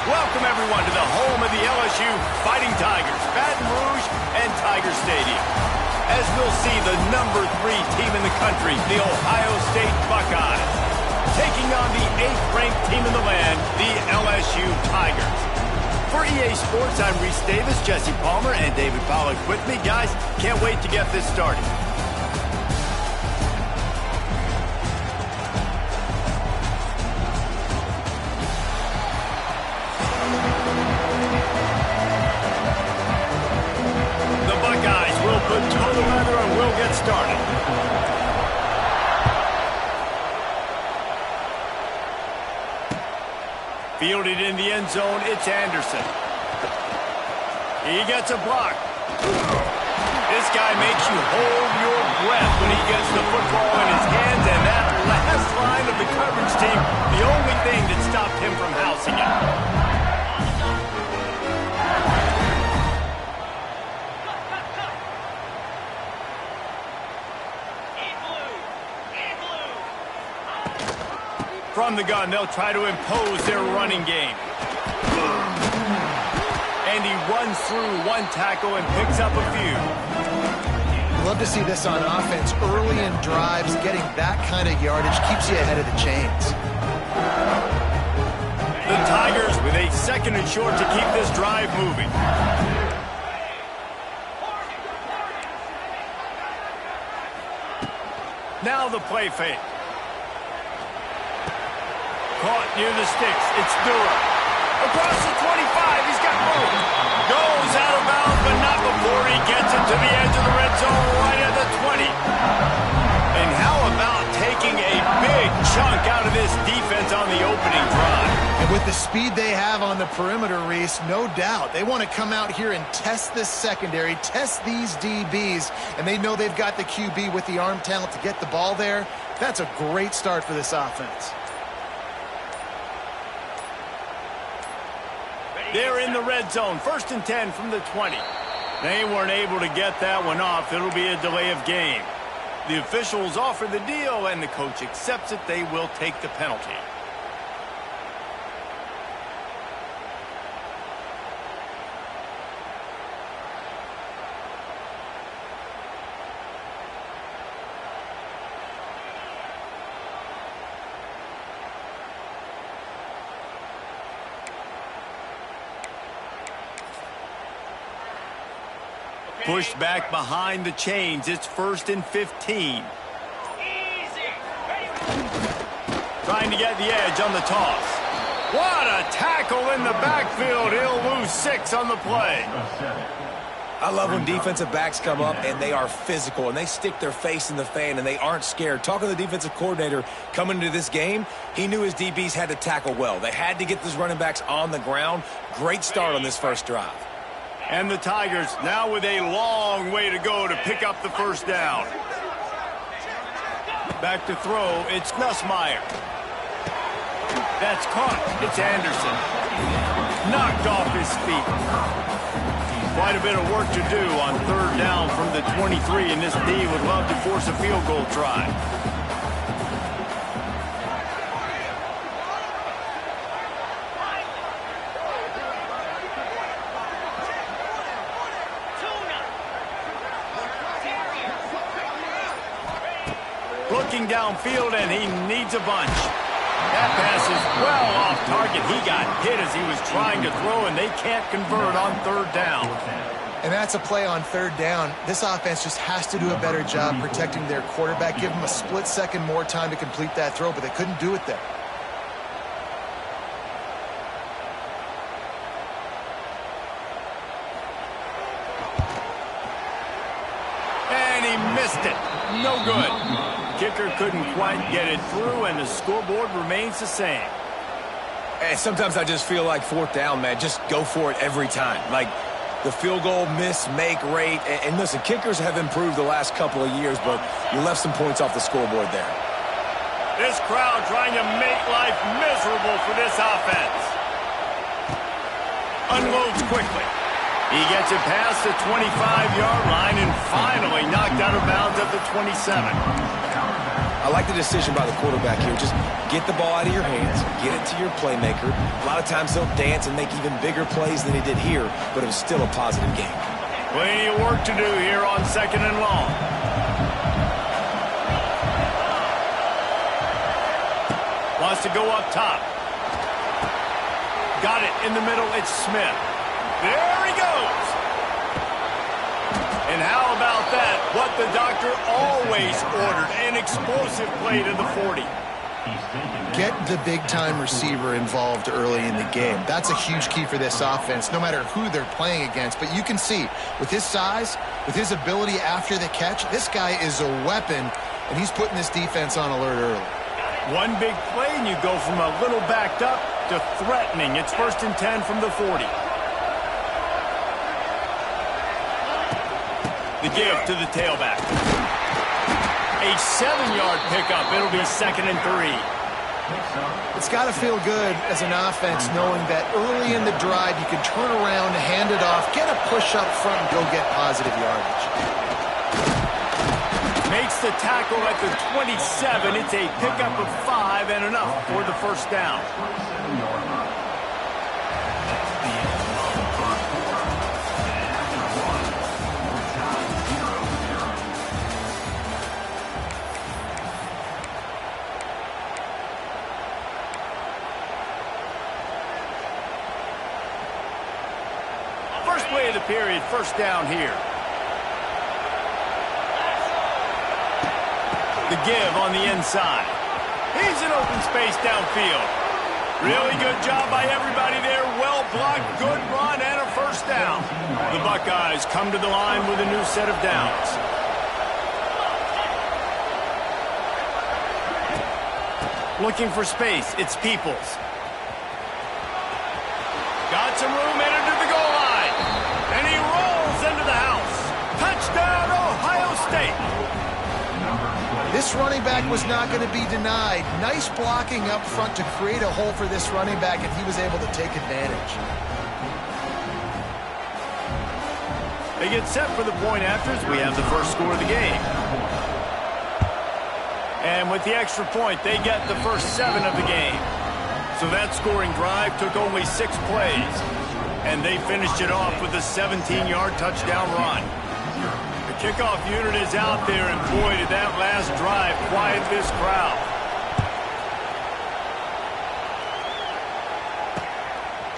Welcome, everyone, to the home of the LSU Fighting Tigers, Baton Rouge and Tiger Stadium. As we'll see, the #3 team in the country, the Ohio State Buckeyes, taking on the 8th-ranked team in the land, the LSU Tigers. For EA Sports, I'm Reese Davis, Jesse Palmer, and David Pollack with me. Guys, can't wait to get this started. Put toe to leather and we'll get started. Fielded in the end zone, it's Anderson. He gets a block. This guy makes you hold your breath when he gets the football in his hands, and that last line of the coverage team, the only thing that stopped him from housing it. From the gun, they'll try to impose their running game. And he runs through one tackle and picks up a few. Love to see this on offense. Early in drives, getting that kind of yardage keeps you ahead of the chains. The Tigers with a 2nd and short to keep this drive moving. Now the play fake. Caught near the sticks. It's Dura. Across the 25. He's got room. Goes out of bounds, but not before he gets it to the edge of the red zone right at the 20. And how about taking a big chunk out of this defense on the opening drive? And with the speed they have on the perimeter, Reese, no doubt. They want to come out here and test this secondary, test these DBs, and they know they've got the QB with the arm talent to get the ball there. That's a great start for this offense. They're in the red zone, 1st and 10 from the 20. They weren't able to get that one off. It'll be a delay of game. The officials offer the deal, and the coach accepts it. They will take the penalty. Pushed back behind the chains. It's 1st and 15. Trying to get the edge on the toss. What a tackle in the backfield. He'll lose 6 on the play. I love when defensive backs come up and they are physical and they stick their face in the fan and they aren't scared. Talking to the defensive coordinator coming into this game, he knew his DBs had to tackle well. They had to get those running backs on the ground. Great start on this first drive. And the Tigers now with a long way to go to pick up the 1st down. Back to throw, it's Nussmeier. That's caught. It's Anderson. Knocked off his feet. Quite a bit of work to do on 3rd down from the 23, and this D would love to force a field goal try. Looking downfield, and he needs a bunch. That pass is well off target. He got hit as he was trying to throw, and they can't convert on 3rd down. And that's a play on 3rd down. This offense just has to do a better job protecting their quarterback. Give him a split second more time to complete that throw, but they couldn't do it there. And he missed it. No good. Kicker couldn't quite get it through, and the scoreboard remains the same. And sometimes I just feel like 4th down, man. Just go for it every time. Like the field goal miss-make rate. And listen, kickers have improved the last couple of years, but you left some points off the scoreboard there. This crowd trying to make life miserable for this offense. Unloads quickly. He gets it past the 25-yard line and finally knocked out of bounds at the 27. I like the decision by the quarterback here. Just get the ball out of your hands, get it to your playmaker. A lot of times he'll dance and make even bigger plays than he did here, but it was still a positive game. Plenty of work to do here on 2nd and long. Wants to go up top. Got it in the middle. It's Smith. There he goes. And how about that? What the doctor always ordered. An explosive play to the 40. Get the big-time receiver involved early in the game. That's a huge key for this offense, no matter who they're playing against. But you can see, with his size, with his ability after the catch, this guy is a weapon, and he's putting this defense on alert early. One big play, and you go from a little backed up to threatening. It's 1st and 10 from the 40. The give to the tailback. A 7-yard pickup. It'll be 2nd and 3. It's got to feel good as an offense knowing that early in the drive you can turn around, hand it off, get a push up front, and go get positive yardage. Makes the tackle at the 27. It's a pickup of 5 and enough for the 1st down. First play of the period, 1st down here. The give on the inside. He's in open space downfield. Really good job by everybody there. Well blocked, good run, and a 1st down. The Buckeyes come to the line with a new set of downs. Looking for space. It's Peoples. Got some room, headed to the goal line. And he rolls into the house. Touchdown, Ohio State. This running back was not going to be denied. Nice blocking up front to create a hole for this running back, and he was able to take advantage. They get set for the point afters. We have the first score of the game. And with the extra point, they get the first 7 of the game. So that scoring drive took only 6 plays. And they finished it off with a 17-yard touchdown run. The kickoff unit is out there, and boy, did that last drive quiet this crowd.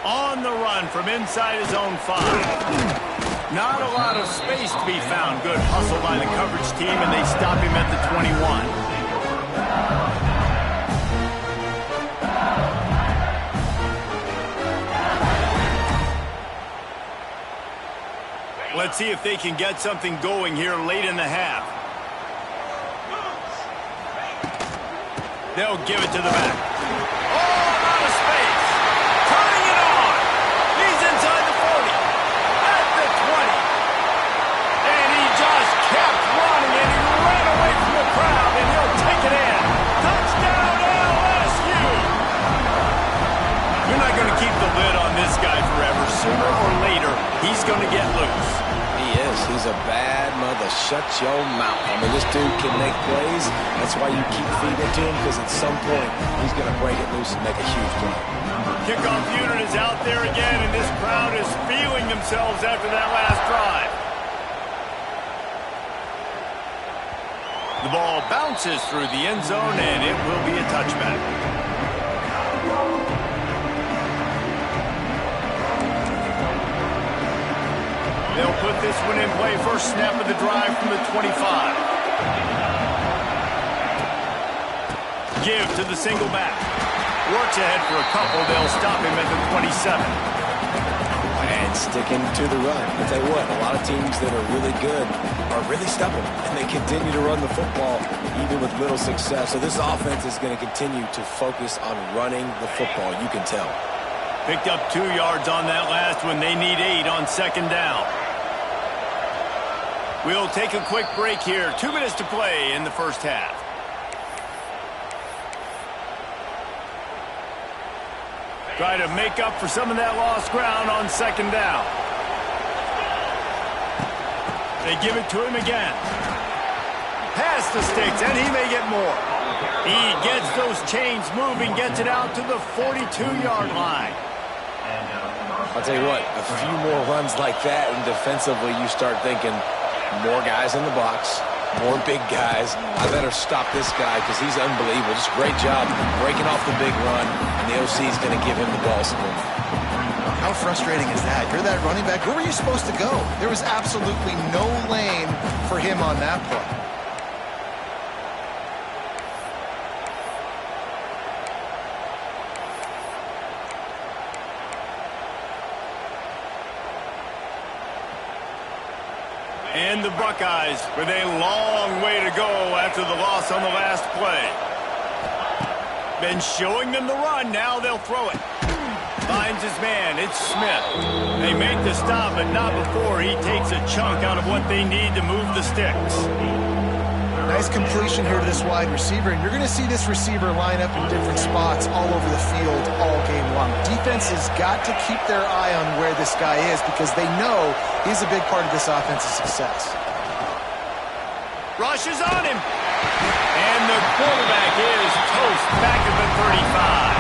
On the run from inside his own 5. Not a lot of space to be found. Good hustle by the coverage team, and they stop him at the 21. Let's see if they can get something going here late in the half. They'll give it to the back. Oh, out of space. Turning it on. He's inside the 40. At the 20. And he just kept running, and he ran away from the crowd, and he'll take it in. Touchdown, LSU. You're not going to keep the lid on this guy forever. Sooner or later, he's going to get loose. He's a bad mother. Shut your mouth. I mean, this dude can make plays. That's why you keep feeding it to him, because at some point, he's going to break it loose and make a huge play. Kickoff unit is out there again, and this crowd is feeling themselves after that last drive. The ball bounces through the end zone, and it will be a touchback. They'll put this one in play. First snap of the drive from the 25. Give to the single back. Works ahead for a couple. They'll stop him at the 27. And sticking to the run. I'll tell you what, a lot of teams that are really good are really stubborn, and they continue to run the football even with little success. So this offense is going to continue to focus on running the football. You can tell. Picked up 2 yards on that last one. They need 8 on 2nd down. We'll take a quick break here. 2 minutes to play in the first half. Try to make up for some of that lost ground on 2nd down. They give it to him again. Pass the sticks, and he may get more. He gets those chains moving, gets it out to the 42-yard line. I'll tell you what, a few more runs like that, and defensively you start thinking more guys in the box, more big guys. I better stop this guy because he's unbelievable. Just a great job breaking off the big run, and the OC is going to give him the ball soon. How frustrating is that? You're that running back. Where were you supposed to go? There was absolutely no lane for him on that play. And the Buckeyes with a long way to go after the loss on the last play. Been showing them the run, now they'll throw it. Finds his man, it's Smith. They make the stop, but not before he takes a chunk out of what they need to move the sticks. Nice completion here to this wide receiver, and you're going to see this receiver line up in different spots all over the field all game long. Defense has got to keep their eye on where this guy is because they know he's a big part of this offense's success. Rushes on him. And the quarterback is toast back at the 35.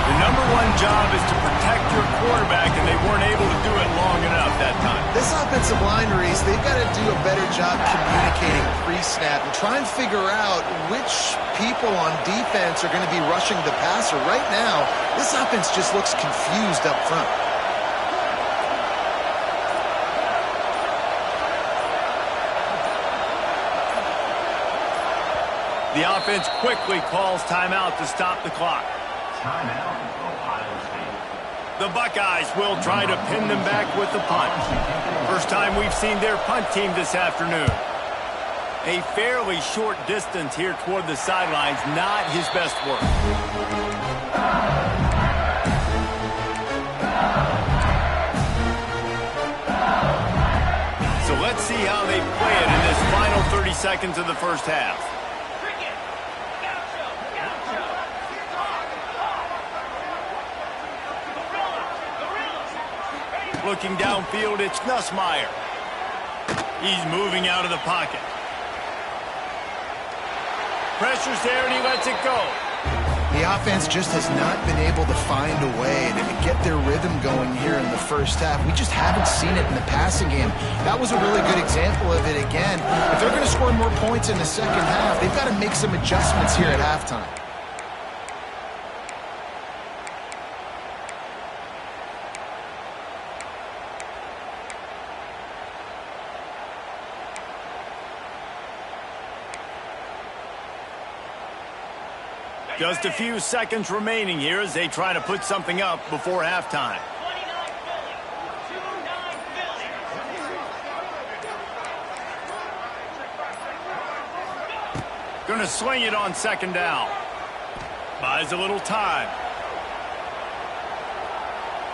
The number one job is to protect your quarterback, and they weren't able to do it long enough that time. This offensive line, Reese, they've got to do a better job communicating pre-snap and try and figure out which people on defense are going to be rushing the passer. Right now, this offense just looks confused up front. The offense quickly calls timeout to stop the clock. Timeout, Ohio State. The Buckeyes will try to pin them back with the punt. First time we've seen their punt team this afternoon. A fairly short distance here toward the sidelines, not his best work. So let's see how they play it in this final 30 seconds of the first half. Looking downfield, it's Nussmeier. He's moving out of the pocket. Pressure's there, and he lets it go. The offense just has not been able to find a way to get their rhythm going here in the first half. We just haven't seen it in the passing game. That was a really good example of it again. If they're going to score more points in the second half, they've got to make some adjustments here at halftime. Just a few seconds remaining here as they try to put something up before halftime. Going to swing it on second down. Buys a little time.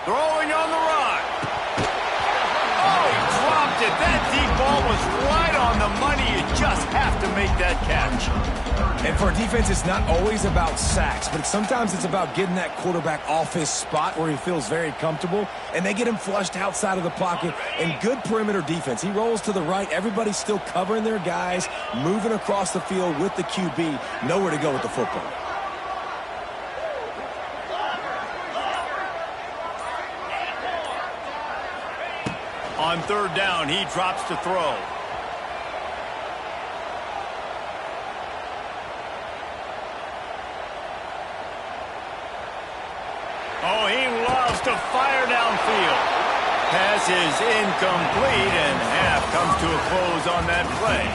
Throwing on the run. Oh, he dropped it. That deep ball was right on the money. You just have to make that catch. And for a defense, it's not always about sacks, but sometimes it's about getting that quarterback off his spot where he feels very comfortable, and they get him flushed outside of the pocket. And good perimeter defense. He rolls to the right. Everybody's still covering their guys, moving across the field with the QB. Nowhere to go with the football. On third down, he drops to throw. Oh, he loves to fire downfield. Pass is incomplete, and half comes to a close on that play.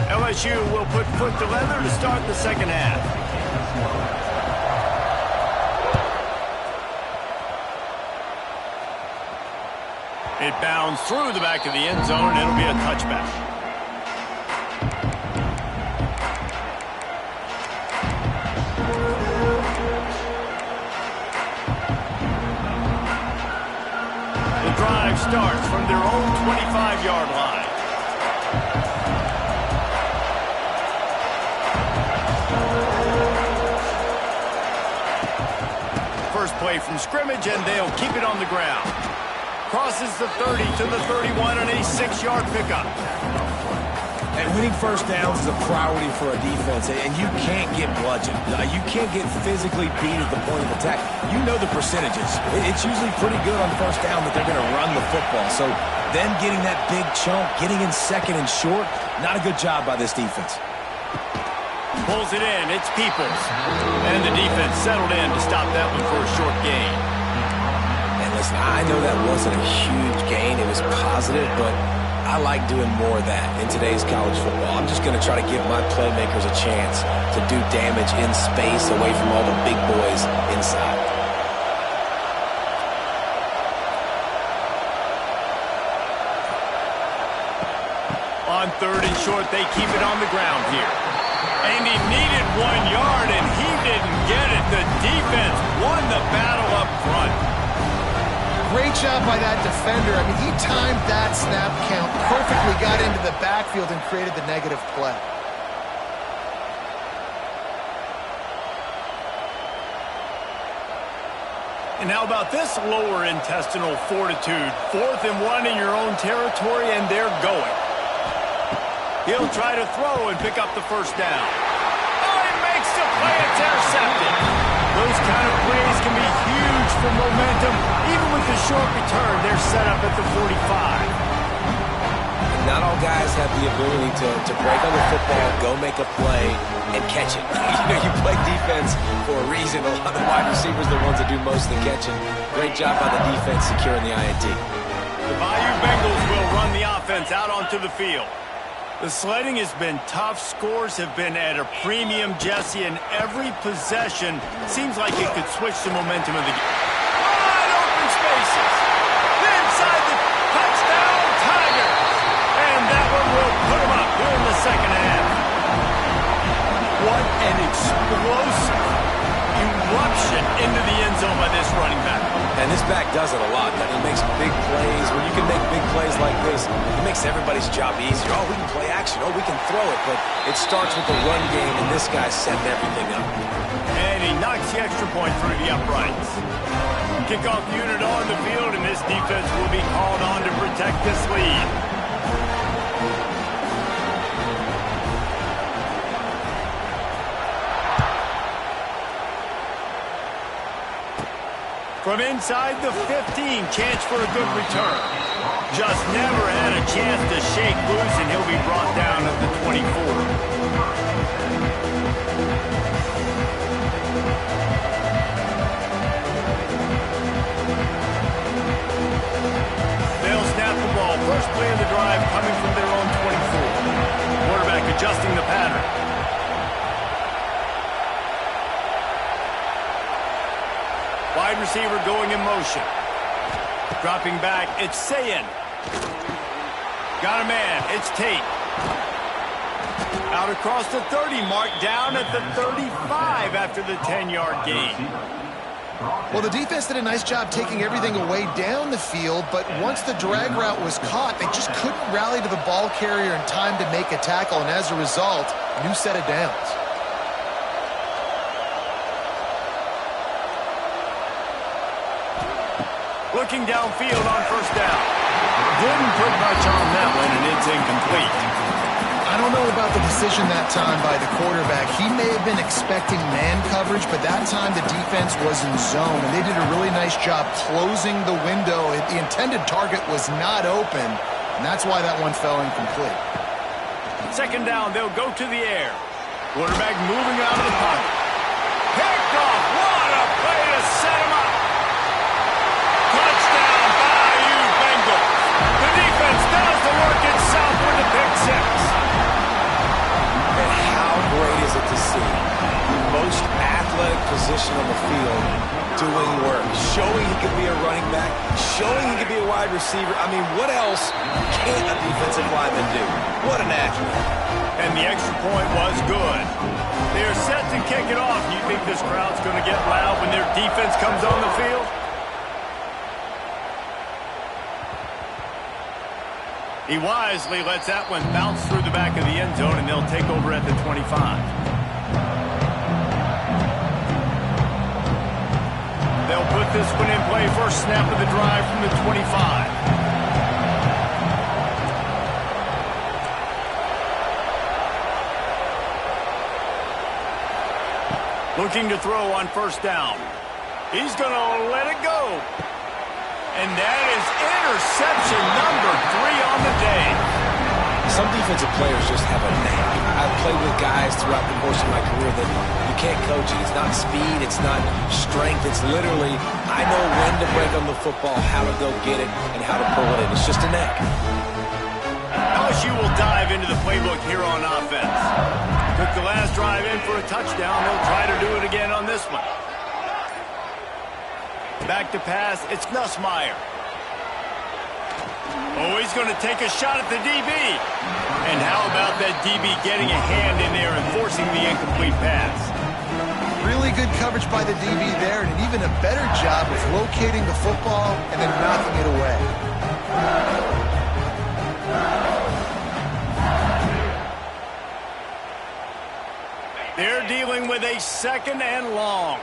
LSU will put foot to leather to start the second half. It bounds through the back of the end zone, and it'll be a touchback. The drive starts from their own 25-yard line. play from scrimmage, and they'll keep it on the ground. Crosses the 30 to the 31 on a 6-yard pickup. And winning first downs is a priority for a defense, and you can't get bludgeoned. You can't get physically beat at the point of attack. You know the percentages. It's usually pretty good on first down that they're going to run the football. So them getting that big chunk, getting in second and short, not a good job by this defense. Pulls it in. It's Peoples. And the defense settled in to stop that one for a short gain. And listen, I know that wasn't a huge gain. It was positive, but I like doing more of that in today's college football. I'm just going to try to give my playmakers a chance to do damage in space away from all the big boys inside. On 3rd and short, they keep it on the ground here. And he needed 1 yard, and he didn't get it. The defense won the battle up front. Great job by that defender. I mean, he timed that snap count perfectly, got into the backfield and created the negative play. And how about this lower intestinal fortitude? 4th and 1 in your own territory, and they're going. He'll try to throw and pick up the first down. Oh, he makes the play. It's intercepted. Those kind of plays can be huge for momentum. Even with the short return, they're set up at the 45. Not all guys have the ability to break on the football, go make a play, and catch it. You play defense for a reason. A lot of wide receivers are the ones that do most of the catching. Great job by the defense securing the INT. The Bayou Bengals will run the offense out onto the field. The sledding has been tough. Scores have been at a premium, Jesse, and every possession seems like it could switch the momentum of the game. Wide open spaces. Inside the touchdown, Tigers. And that one will put them up here in the second half. What an explosive eruption into the end zone by this running back. And this back does it a lot. He makes big plays. When you can make big plays like this, it makes everybody's job easier. Oh, we can play action. Oh, we can throw it. But it starts with the run game, and this guy's setting everything up. And he knocks the extra point through the uprights. Kickoff unit on the field, and this defense will be called on to protect this lead. From inside the 15, chance for a good return. Just never had a chance to shake loose, and he'll be brought down at the 24. They'll snap the ball. First play of the drive coming from their own 24. Quarterback adjusting the pattern. Wide receiver going in motion. Dropping back, it's Sayin. Got a man, it's Tate. Out across the 30, marked down at the 35 after the 10-yard gain. Well, the defense did a nice job taking everything away down the field, but once the drag route was caught, they just couldn't rally to the ball carrier in time to make a tackle, and as a result, new set of downs. Looking downfield on first down. Didn't put much on that one, and it's incomplete. I don't know about the decision that time by the quarterback. He may have been expecting man coverage, but that time the defense was in zone, and they did a really nice job closing the window. The intended target was not open, and that's why that one fell incomplete. Second down, they'll go to the air. Quarterback moving out of the pocket. Picked off. What a play to set him up. Touchdown, Bayou Bengals. The defense does the work itself with the pick six. And how great is it to see the most athletic position on the field doing work, showing he could be a running back, showing he could be a wide receiver. I mean, what else can a defensive lineman do? What an athlete. And the extra point was good. They're set to kick it off. Do you think this crowd's going to get loud when their defense comes on the field? He wisely lets that one bounce through the back of the end zone, and they'll take over at the 25. They'll put this one in play. First snap of the drive from the 25. Looking to throw on first down. He's going to let it go. And that is interception number 3 on the day. Some defensive players just have a knack. I've played with guys throughout the course of my career that you can't coach it. It's not speed, it's not strength. It's literally, I know when to break on the football, how to go get it, and how to pull it in. It's just a knack. LSU will dive into the playbook here on offense. Took the last drive in for a touchdown. They'll try to do it again on this one. Back to pass. It's Nussmeier. Oh, he's going to take a shot at the DB. And how about that DB getting a hand in there and forcing the incomplete pass? Really good coverage by the DB there, and an even a better job of locating the football and then knocking it away. They're dealing with a 2nd and long.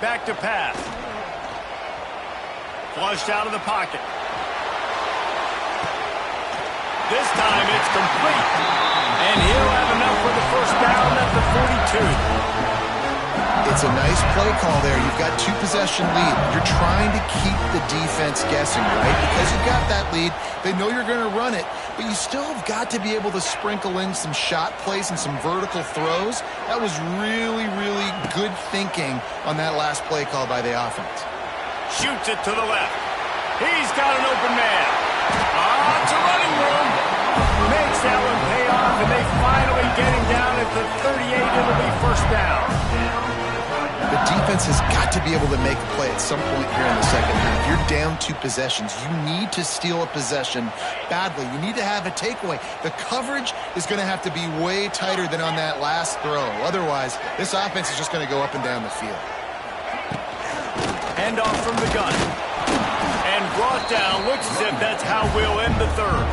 Back to pass. Flushed out of the pocket. This time it's complete. And he'll have enough for the first down at the 42. It's a nice play call there. You've got 2-possession lead. You're trying to keep the defense guessing, right? Because you've got that lead, they know you're going to run it, but you still have got to be able to sprinkle in some shot plays and some vertical throws. That was really, really good thinking on that last play call by the offense. Shoots it to the left. He's got an open man. It's a running room. Makes that one pay off, and they finally get him down at the 38. It'll be first down. The defense has got to be able to make a play at some point here in the second half. You're down 2 possessions. You need to steal a possession badly. You need to have a takeaway. The coverage is going to have to be way tighter than on that last throw. Otherwise, this offense is just going to go up and down the field. Hand off from the gun. And brought down. Looks as if that's how we'll end the third.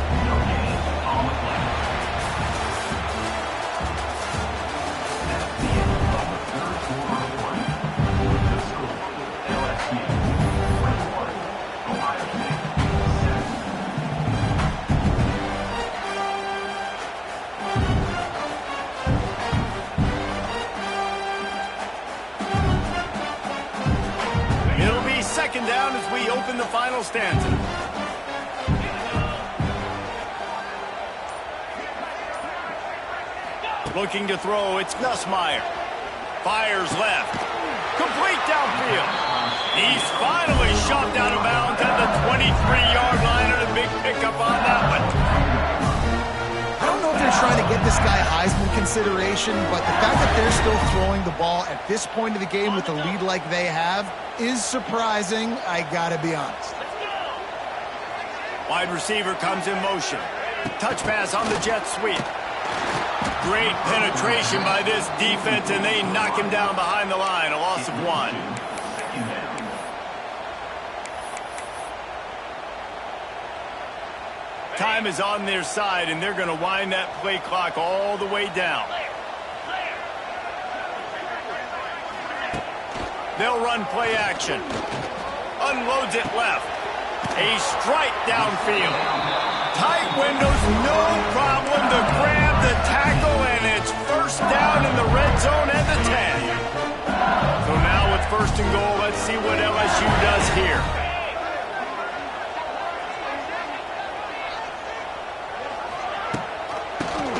Second down as we open the final stanza. Looking to throw, it's Nussmeier. Fires left. Complete downfield. He's finally shoved out of bounds at the 23-yard line, and a big pickup on that one. I don't know if they're trying to get this guy Heisman consideration, but the fact that they're still throwing the ball at this point of the game with a lead like they have is surprising, I gotta be honest. Wide receiver comes in motion. Touch pass on the jet sweep. Great penetration by this defense, and they knock him down behind the line. A loss of 1. Time is on their side, and they're going to wind that play clock all the way down. They'll run play action. Unloads it left. A strike downfield. Tight windows, no problem to grab the tackle, and it's first down in the red zone at the 10. So now with first and goal, let's see what LSU does here.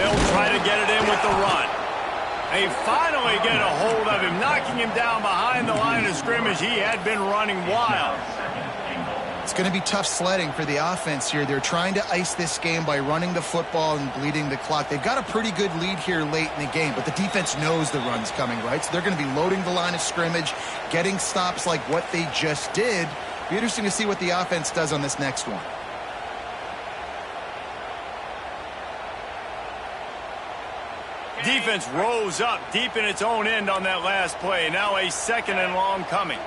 They'll try to get it in with the run. They finally get a hold of him, knocking him down behind the line of scrimmage. He had been running wild. It's going to be tough sledding for the offense here. They're trying to ice this game by running the football and bleeding the clock. They've got a pretty good lead here late in the game, but the defense knows the run's coming, right? So they're going to be loading the line of scrimmage, getting stops like what they just did. Be interesting to see what the offense does on this next one. Defense rose up deep in its own end on that last play. Now a second and long coming.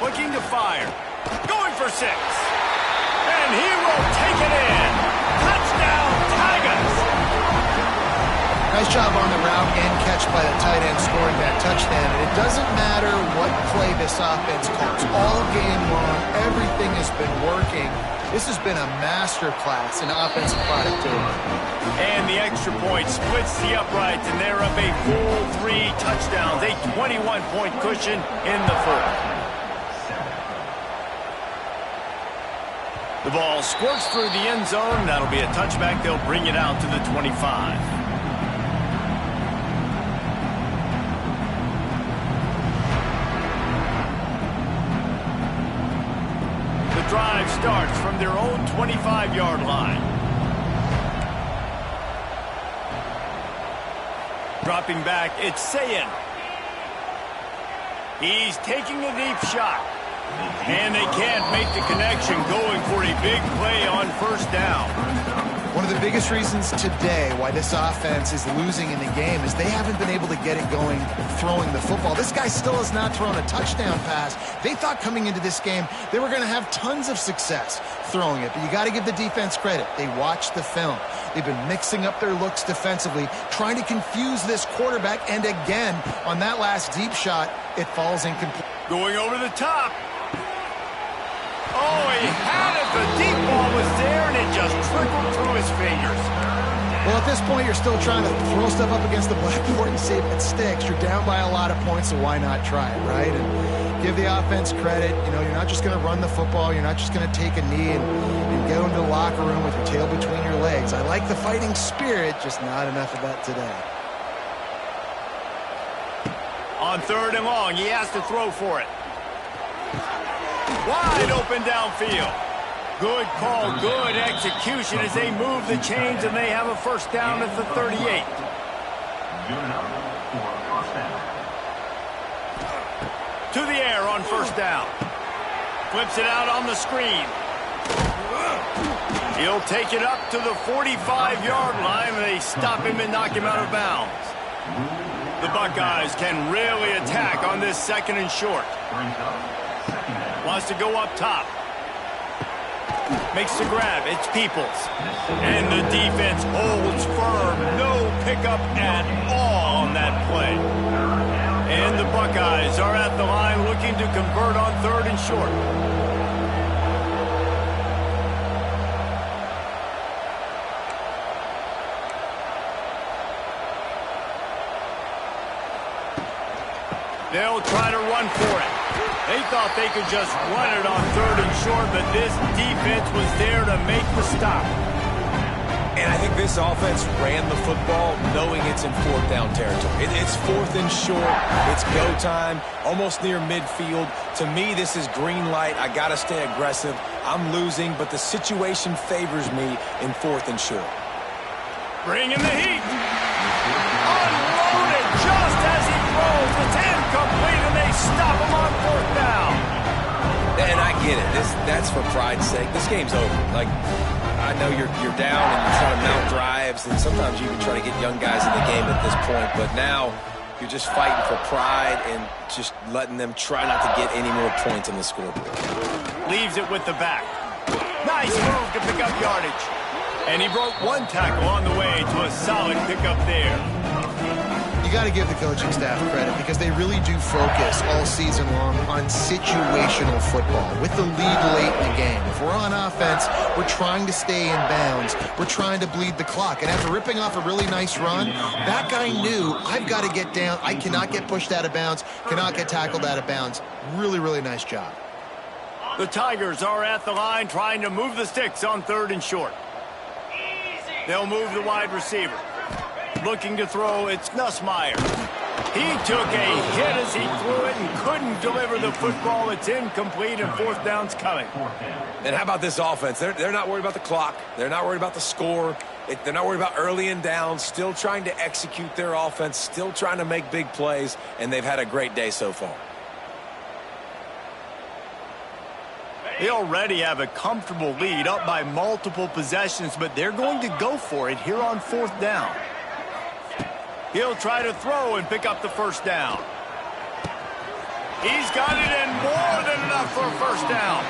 Looking to fire. Going for 6. And he will take it in. Touchdown, Nice job on the route and catch by the tight end scoring that touchdown. And it doesn't matter what play this offense calls. All game long, everything has been working. This has been a masterclass in offensive productivity. And the extra point splits the uprights, and they're up a full 3 touchdowns, a 21-point cushion in the fourth. The ball squirts through the end zone. That'll be a touchback. They'll bring it out to the 25. Drive starts from their own 25-yard line. Dropping back, it's Sayin. He's taking a deep shot. And they can't make the connection, going for a big play on first down. One of the biggest reasons today why this offense is losing in the game is they haven't been able to get it going throwing the football. This guy still has not thrown a touchdown pass. They thought coming into this game they were going to have tons of success throwing it, but you got to give the defense credit. They watched the film. They've been mixing up their looks defensively, trying to confuse this quarterback, and again, on that last deep shot, it falls incomplete. Going over the top. Oh, he had it. The deep ball was there, and it just trickled through his fingers. Well, at this point, you're still trying to throw stuff up against the blackboard and see if it sticks. You're down by a lot of points, so why not try it, right? And give the offense credit. You know, you're not just going to run the football. You're not just going to take a knee and go into the locker room with your tail between your legs. I like the fighting spirit, just not enough of that today. On 3rd and long, he has to throw for it. Wide open downfield. Good call, good execution as they move the chains, and they have a first down at the 38. To the air on first down. Flips it out on the screen. He'll take it up to the 45-yard line, and they stop him and knock him out of bounds. The Buckeyes can really attack on this 2nd and short. Wants to go up top. Makes the grab. It's Peoples. And the defense holds firm. No pickup at all on that play. And the Buckeyes are at the line looking to convert on 3rd and short. They'll try to run for it. They thought they could just run it on 3rd and short, but this defense was there to make the stop. And I think this offense ran the football knowing it's in 4th down territory. It's 4th and short. It's go time, almost near midfield. To me, this is green light. I got to stay aggressive. I'm losing, but the situation favors me in 4th and short. Bring in the heat. Unloaded just as he throws. It's incomplete, and they stop him on 4th down. And I get it. That's for pride's sake. This game's over. Like, I know you're down and you're trying to mount drives, and sometimes you even try to get young guys in the game at this point. But now you're just fighting for pride and just letting them try not to get any more points on the scoreboard. Leaves it with the back. Nice move to pick up yardage. And he broke 1 tackle on the way to a solid pickup there. You got to give the coaching staff credit because they really do focus all season long on situational football with the lead late in the game. If we're on offense, we're trying to stay in bounds. We're trying to bleed the clock. And after ripping off a really nice run, that guy knew, I've got to get down. I cannot get pushed out of bounds, cannot get tackled out of bounds. Really, really nice job. The Tigers are at the line trying to move the sticks on 3rd and short. They'll move the wide receiver. Looking to throw, it's Nussmeier. He took a hit as he threw it and couldn't deliver the football. It's incomplete, and 4th down's coming. And how about this offense? They're not worried about the clock. They're not worried about the score. They're not worried about early and down. Still trying to execute their offense. Still trying to make big plays, and they've had a great day so far. They already have a comfortable lead, up by multiple possessions, but they're going to go for it here on 4th down. He'll try to throw and pick up the first down. He's got it in, more than enough for a first down.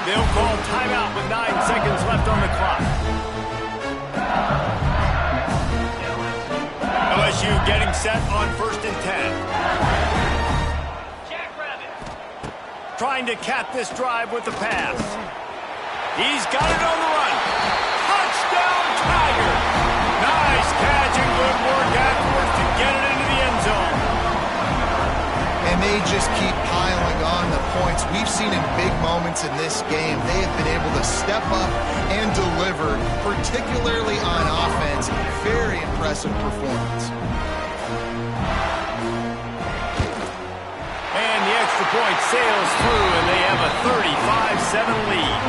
They'll call timeout with 9 seconds left on the clock. LSU getting set on 1st and 10. Trying to cap this drive with the pass. He's got it on the run. Touchdown, Tiger! Nice catch and good work afterwards to get it into the end zone. And they just keep piling on the points. We've seen in big moments in this game, they have been able to step up and deliver, particularly on offense. Very impressive performance. And the extra point sails through, and they have a 35-7 lead.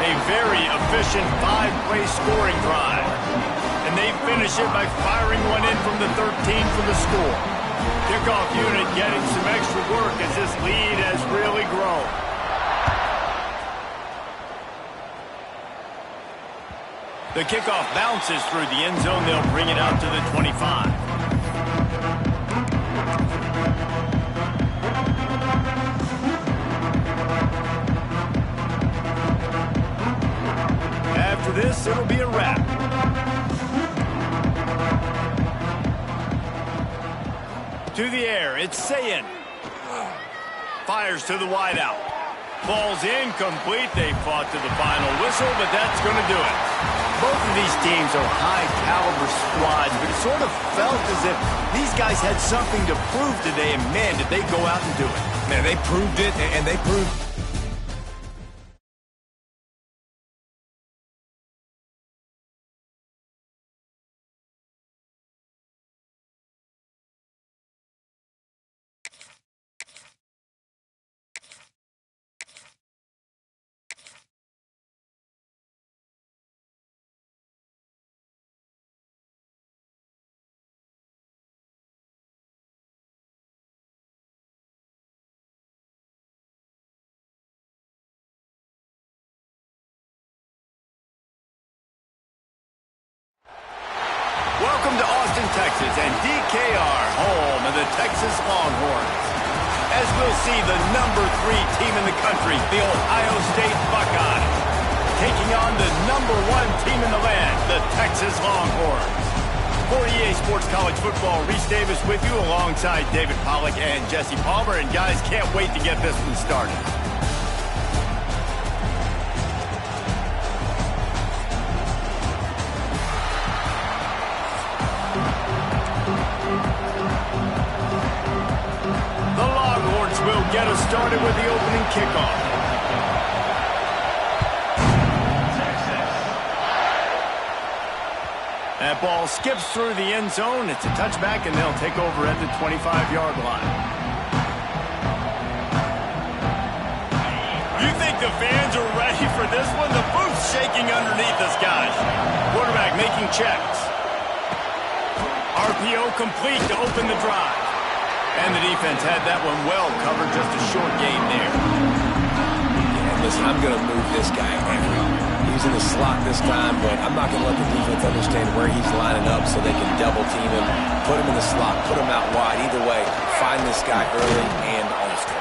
A very efficient 5-play scoring drive. And they finish it by firing one in from the 13 for the score. Kickoff unit getting some extra work as this lead has really grown. The kickoff bounces through the end zone. They'll bring it out to the 25. After this, it'll be a wrap. To the air, it's Sayin. Fires to the wideout. Ball's incomplete. They fought to the final whistle, but that's going to do it. Both of these teams are high-caliber squads, but it sort of felt as if these guys had something to prove today, and man, did they go out and do it. Man, they proved it, and they proved... Welcome to Austin, Texas, and DKR, home of the Texas Longhorns. As we'll see, the number 3 team in the country, the Ohio State Buckeyes, taking on the number 1 team in the land, the Texas Longhorns. For EA Sports College Football, Reese Davis with you alongside David Pollack and Jesse Palmer. And guys, can't wait to get this one started. Will get us started with the opening kickoff. That ball skips through the end zone. It's a touchback, and they'll take over at the 25-yard line. You think the fans are ready for this one? The booth's shaking underneath us, guys. Quarterback making checks. RPO complete to open the drive. And the defense had that one well covered, just a short gain there. Yeah, listen, I'm going to move this guy everywhere. He's in the slot this time, but I'm not going to let the defense understand where he's lining up so they can double team him, put him in the slot, put him out wide. Either way, find this guy early and often.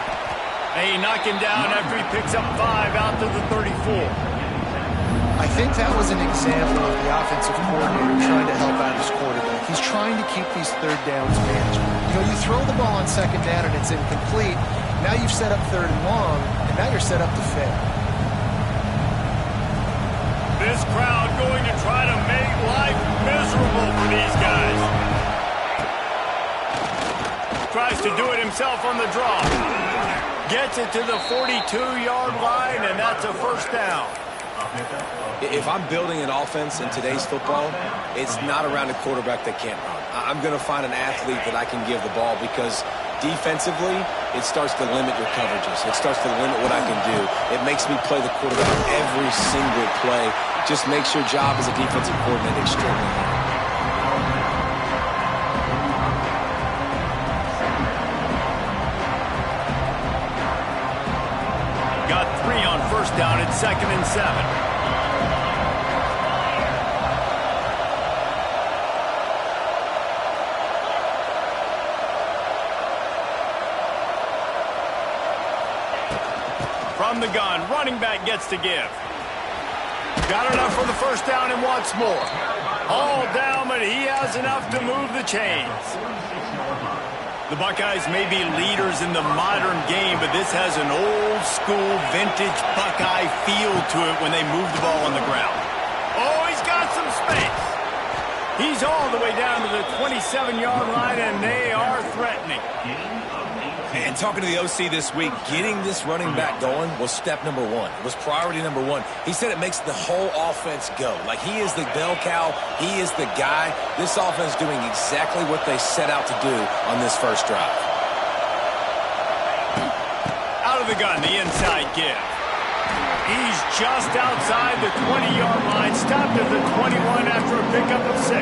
They knock him down after he picks up 5 out to the 34. I think that was an example of the offensive coordinator trying to help out his quarterback. He's trying to keep these third downs manageable. You know, you throw the ball on second down and it's incomplete. Now you've set up 3rd and long, and now you're set up to fail. This crowd going to try to make life miserable for these guys. Tries to do it himself on the draw. Gets it to the 42-yard line, and that's a 1st down. If I'm building an offense in today's football, it's not around a quarterback that can't run. I'm going to find an athlete that I can give the ball because defensively, it starts to limit your coverages. It starts to limit what I can do. It makes me play the quarterback every single play. Just makes your job as a defensive coordinator extremely hard. Got 3 on 1st down at 2nd and 7. From the gun, running back gets to give. Got enough for the first down and wants more. All down, but he has enough to move the chains. The Buckeyes may be leaders in the modern game, but this has an old-school, vintage Buckeye feel to it when they move the ball on the ground. Oh, he's got some space. He's all the way down to the 27-yard line, and they are threatening. And talking to the OC this week, getting this running back going was step number one. It was priority number one. He said it makes the whole offense go. Like, he is the bell cow. He is the guy. This offense doing exactly what they set out to do on this first drive. Out of the gun, the inside give. He's just outside the 20-yard line, stopped at the 21 after a pickup of 6.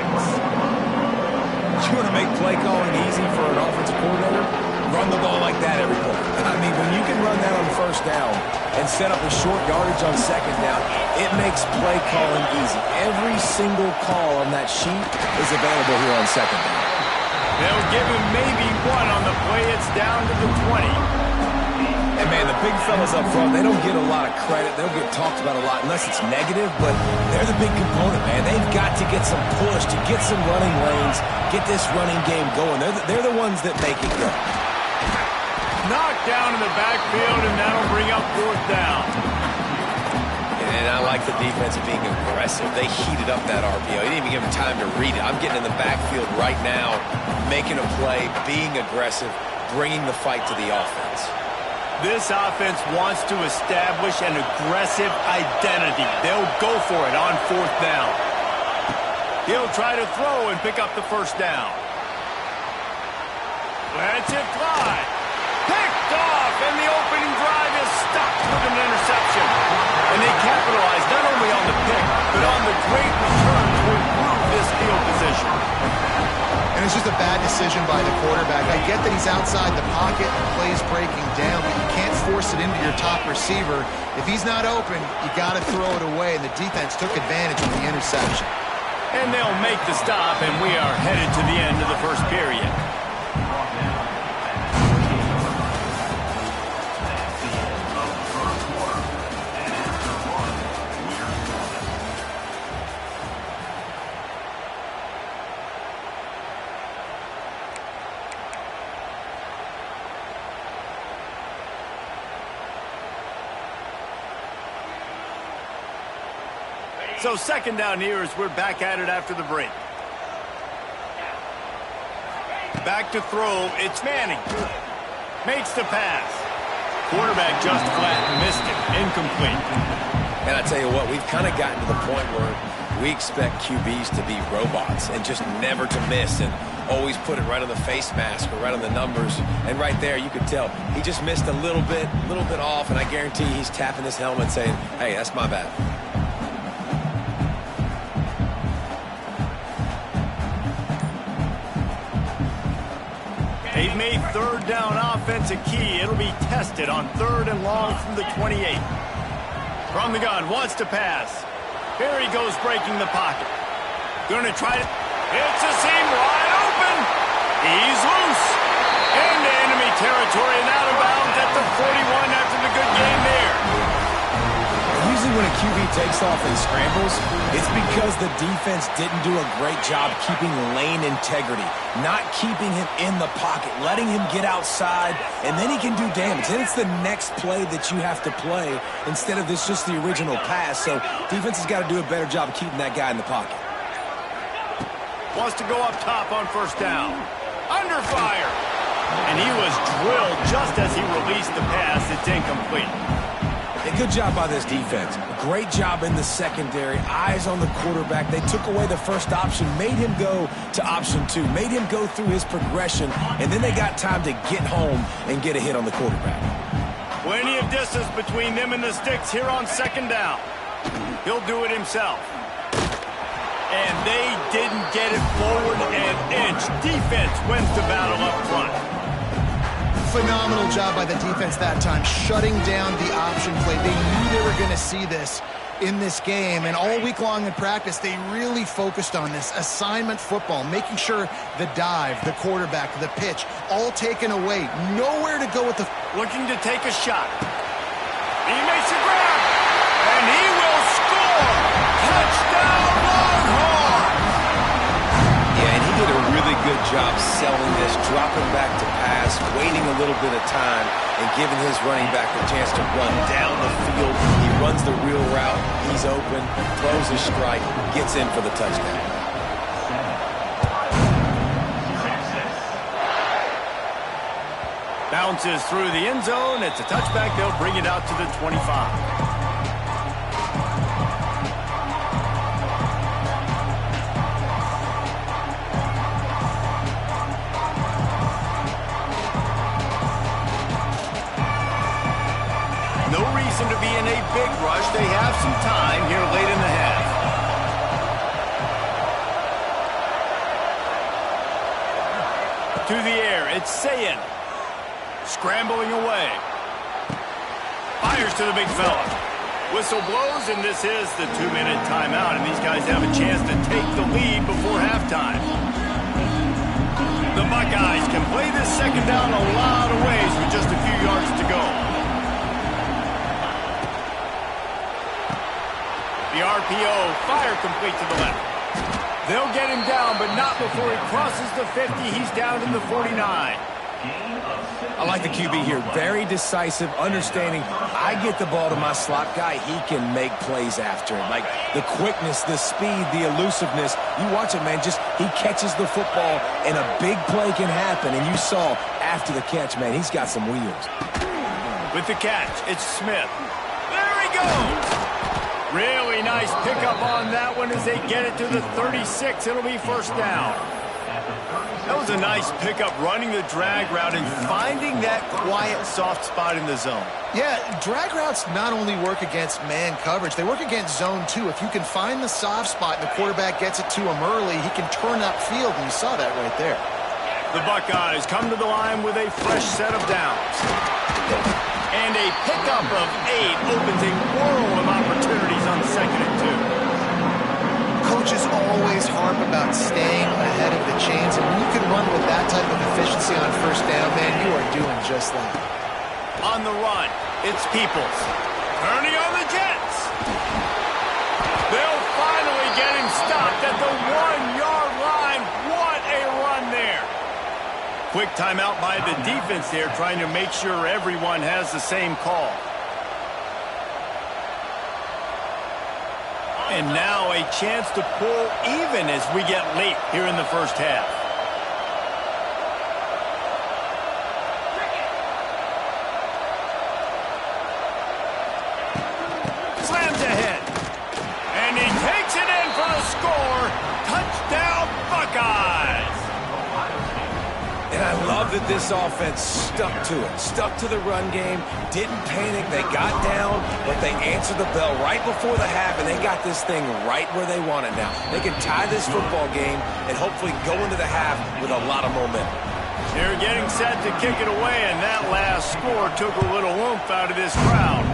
You want to make play calling easy for an offensive coordinator? Run the ball like that every quarter. I mean, when you can run that on first down and set up a short yardage on second down, it makes play calling easy. Every single call on that sheet is available here on second down. They'll give him maybe one on the play. It's down to the 20. And, man, the big fellas up front, they don't get a lot of credit. They don't get talked about a lot unless it's negative, but they're the big component, man. They've got to get some push, to get some running lanes, get this running game going. They're the ones that make it go. Knocked down in the backfield, and that'll bring up fourth down. And I like the defense being aggressive. They heated up that RPO. He didn't even give him time to read it. I'm getting in the backfield right now, making a play, being aggressive, bringing the fight to the offense. This offense wants to establish an aggressive identity. They'll go for it on fourth down. He'll try to throw and pick up the first down. Let's it fly. Picked off, and the opening drive is stopped with an interception. And they capitalize not only on the pick, but on the great return to improve this field position. And it's just a bad decision by the quarterback. I get that he's outside the pocket and plays breaking down, but you can't force it into your top receiver. If he's not open, you got to throw it away, and the defense took advantage of the interception. And they'll make the stop, and we are headed to the end of the first period. So second down here as we're back at it after the break. Back to throw. It's Manning. Makes the pass. Quarterback just flat missed it. Incomplete. And I tell you what, we've kind of gotten to the point where we expect QBs to be robots and just never to miss and always put it right on the face mask or right on the numbers. And right there, you could tell he just missed a little bit off, and I guarantee he's tapping his helmet saying, hey, that's my bad. They've made third down offense a key. It'll be tested on third and long from the 28. From the gun, wants to pass. Here he goes breaking the pocket. Going to try to... It's a seam wide open. He's loose. Into enemy territory and out of bounds at the 41 after the good game there. Usually when a QB takes off and scrambles, it's because the defense didn't do a great job keeping lane integrity, not keeping him in the pocket, letting him get outside, and then he can do damage. Then it's the next play that you have to play instead of just the original pass. So defense has got to do a better job of keeping that guy in the pocket. Wants to go up top on first down. Under fire. And he was drilled just as he released the pass. It's incomplete. A good job by this defense. Great job in the secondary. Eyes on the quarterback. They took away the first option, made him go to option 2, made him go through his progression, and then they got time to get home and get a hit on the quarterback. Plenty of distance between them and the sticks here on second down. He'll do it himself. And they didn't get it forward an inch. Defense wins the battle up front. Phenomenal job by the defense that time, shutting down the option play. They knew they were going to see this in this game, and all week long in practice, they really focused on this assignment football, making sure the dive, the quarterback, the pitch, all taken away. Nowhere to go with the... Looking to take a shot. He makes a grab, and he will score. dropping back to pass, waiting a little bit of time, and giving his running back the chance to run down the field. He runs the real route. He's open, throws a strike, gets in for the touchdown. Bounces through the end zone. It's a touchback. They'll bring it out to the 25. No reason to be in a big rush. They have some time here late in the half. To the air, it's Sayin. Scrambling away. Fires to the big fella. Whistle blows, and this is the 2-minute timeout, and these guys have a chance to take the lead before halftime. The Buckeyes can play this second down a lot of ways with just a few yards to go. The RPO, fire complete to the left. They'll get him down, but not before he crosses the 50. He's down to the 49. I like the QB here. Very decisive, understanding I get the ball to my slot guy, he can make plays after it. Like the quickness, the speed, the elusiveness. You watch it, man. Just he catches the football, and a big play can happen. And you saw after the catch, man, he's got some wheels. With the catch, it's Smith. There he goes. Really nice pickup on that one as they get it to the 36. It'll be first down. That was a nice pickup, running the drag route and finding that quiet, soft spot in the zone. Yeah, drag routes not only work against man coverage, they work against zone too. If you can find the soft spot and the quarterback gets it to him early, he can turn upfield, and you saw that right there. The Buckeyes come to the line with a fresh set of downs. And a pickup of 8 opens a world of opportunities on 2nd and 2. Coaches always harp about staying ahead of the chains, and when you can run with that type of efficiency on first down, man, you are doing just that. On the run, it's Peoples. Turning on the Jets. They'll finally get him stopped at the 1-yard line. What a run there. Quick timeout by the defense there, trying to make sure everyone has the same call. And now a chance to pull even as we get late here in the first half. Slams ahead. And he takes it in for the score. Touchdown, Buckeyes. And I love that this offense stuck to it, stuck to the run game, didn't panic. They got down, but they answered the bell right before the half, and they got this thing right where they want it now. They can tie this football game and hopefully go into the half with a lot of momentum. They're getting set to kick it away, and that last score took a little oomph out of this crowd.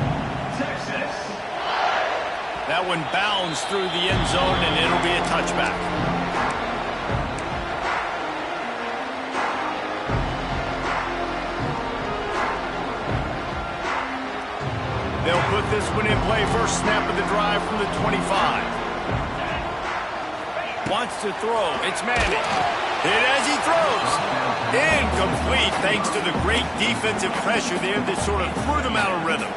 That one bounds through the end zone, and it'll be a touchback. They'll put this one in play. First snap of the drive from the 25. Wants to throw. It's Manning. Hit as he throws. Incomplete thanks to the great defensive pressure there that sort of threw them out of rhythm.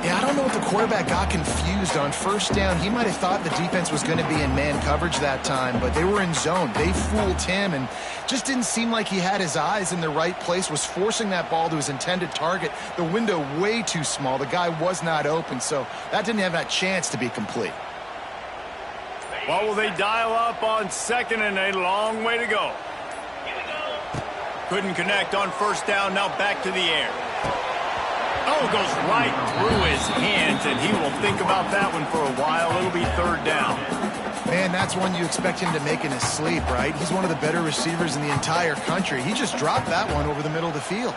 Yeah, I don't know if the quarterback got confused on first down. He might have thought the defense was going to be in man coverage that time, but they were in zone. They fooled him and just didn't seem like he had his eyes in the right place, was forcing that ball to his intended target. The window way too small. The guy was not open, so that didn't have that chance to be complete. What will they dial up on second, and a long way to go? Couldn't connect on first down. Now back to the air. Oh, goes right through his hands, and he will think about that one for a while. It'll be third down. Man, that's one you expect him to make in his sleep, right? He's one of the better receivers in the entire country. He just dropped that one over the middle of the field.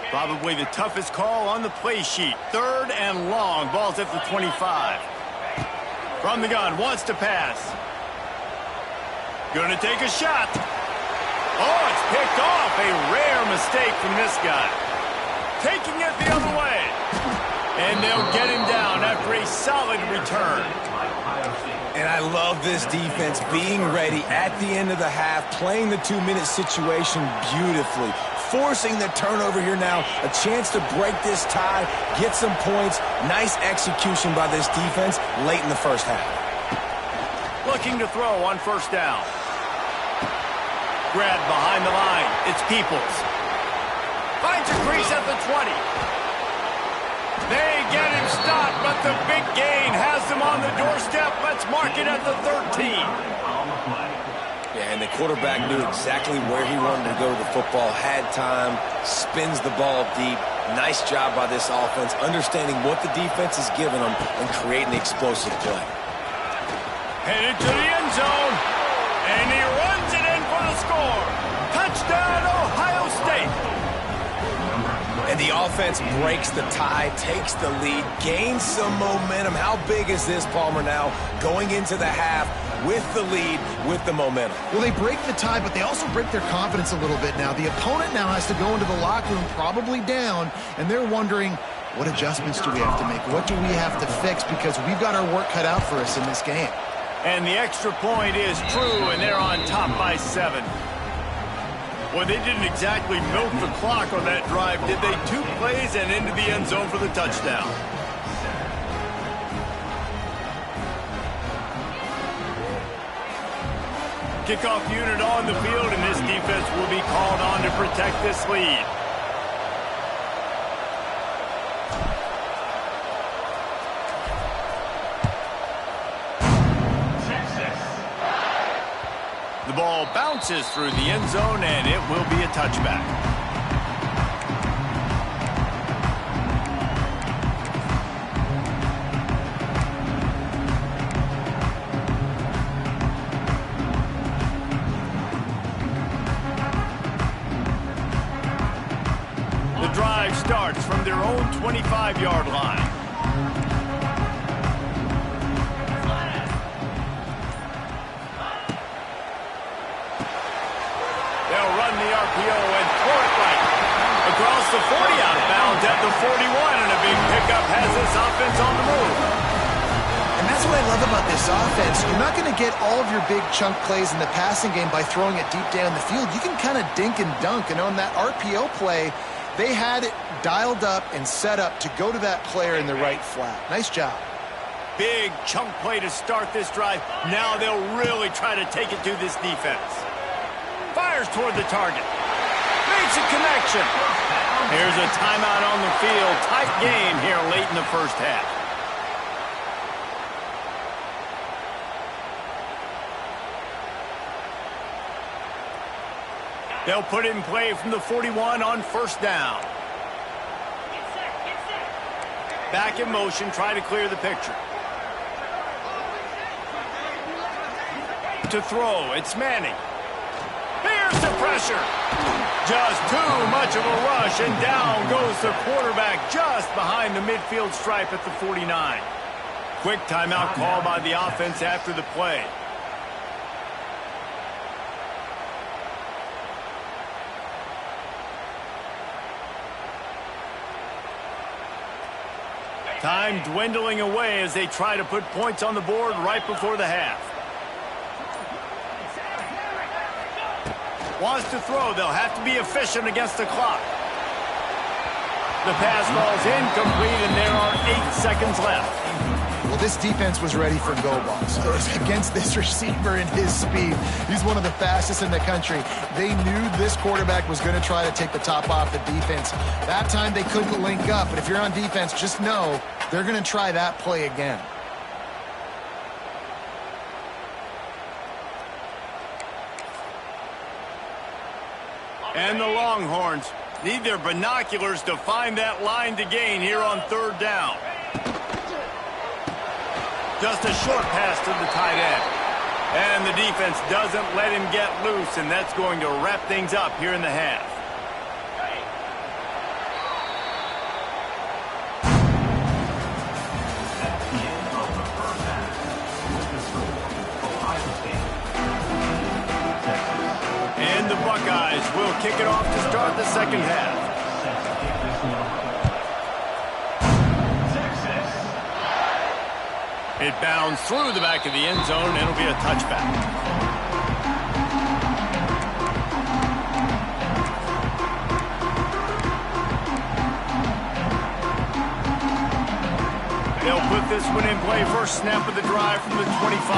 Probably the toughest call on the play sheet. Third and long. Ball's at the 25. From the gun, wants to pass. Gonna take a shot. Oh, it's picked off. A rare mistake from this guy. Taking it the other way. And they'll get him down after a solid return. Ohio State. And I love this defense being ready at the end of the half, playing the 2-minute situation beautifully, forcing the turnover here now, a chance to break this tie, get some points. Nice execution by this defense late in the first half. Looking to throw on first down. Grab behind the line. It's Peoples. Finds a crease at the 20. They get him stopped, but the big gain has them on the doorstep. Let's mark it at the 13. Yeah, and the quarterback knew exactly where he wanted to go to the football, had time, spins the ball deep. Nice job by this offense, understanding what the defense is giving them and creating explosive play. Headed to the end zone, and he runs it in for the score. Touchdown, Ohio State. And the offense breaks the tie, takes the lead, gains some momentum. How big is this, Palmer, now going into the half with the lead, with the momentum? Well, they break the tie, but they also break their confidence a little bit now. The opponent now has to go into the locker room probably down, and they're wondering, what adjustments do we have to make? What do we have to fix? Because we've got our work cut out for us in this game. And the extra point is true, and they're on top by 7. Well, they didn't exactly milk the clock on that drive, did they? 2 plays and into the end zone for the touchdown. Kickoff unit on the field, and this defense will be called on to protect this lead. The ball bounces through the end zone, and it will be a touchback. The drive starts from their own 25-yard line. RPO and throw it right across the 40, out of bounds at the 41, and a big pickup has this offense on the move. And that's what I love about this offense. You're not going to get all of your big chunk plays in the passing game by throwing it deep down the field. You can kind of dink and dunk, and on that RPO play, they had it dialed up and set up to go to that player in the right flat. Nice job. Big chunk play to start this drive. Now they'll really try to take it to this defense. Fires toward the target. Makes a connection. Here's a timeout on the field. Tight game here late in the first half. They'll put it in play from the 41 on first down. Back in motion, try to clear the picture. To throw, it's Manning. Here's the pressure. Just too much of a rush, and down goes the quarterback just behind the midfield stripe at the 49. Quick timeout call by the offense after the play. Time dwindling away as they try to put points on the board right before the half. Wants to throw. They'll have to be efficient against the clock. The pass falls incomplete, and there are 8 seconds left. Well, this defense was ready for go balls. Against this receiver and his speed. He's one of the fastest in the country. They knew this quarterback was going to try to take the top off the defense. That time they couldn't link up, but if you're on defense, just know they're going to try that play again. And the Longhorns need their binoculars to find that line to gain here on third down. Just a short pass to the tight end. And the defense doesn't let him get loose, and that's going to wrap things up here in the half. That's the end of the first half. With the score, Ohio State, Texas. And the Buckeyes will kick it off to start the second half. It bounds through the back of the end zone, and it'll be a touchback. They'll put this one in play. First snap of the drive from the 25.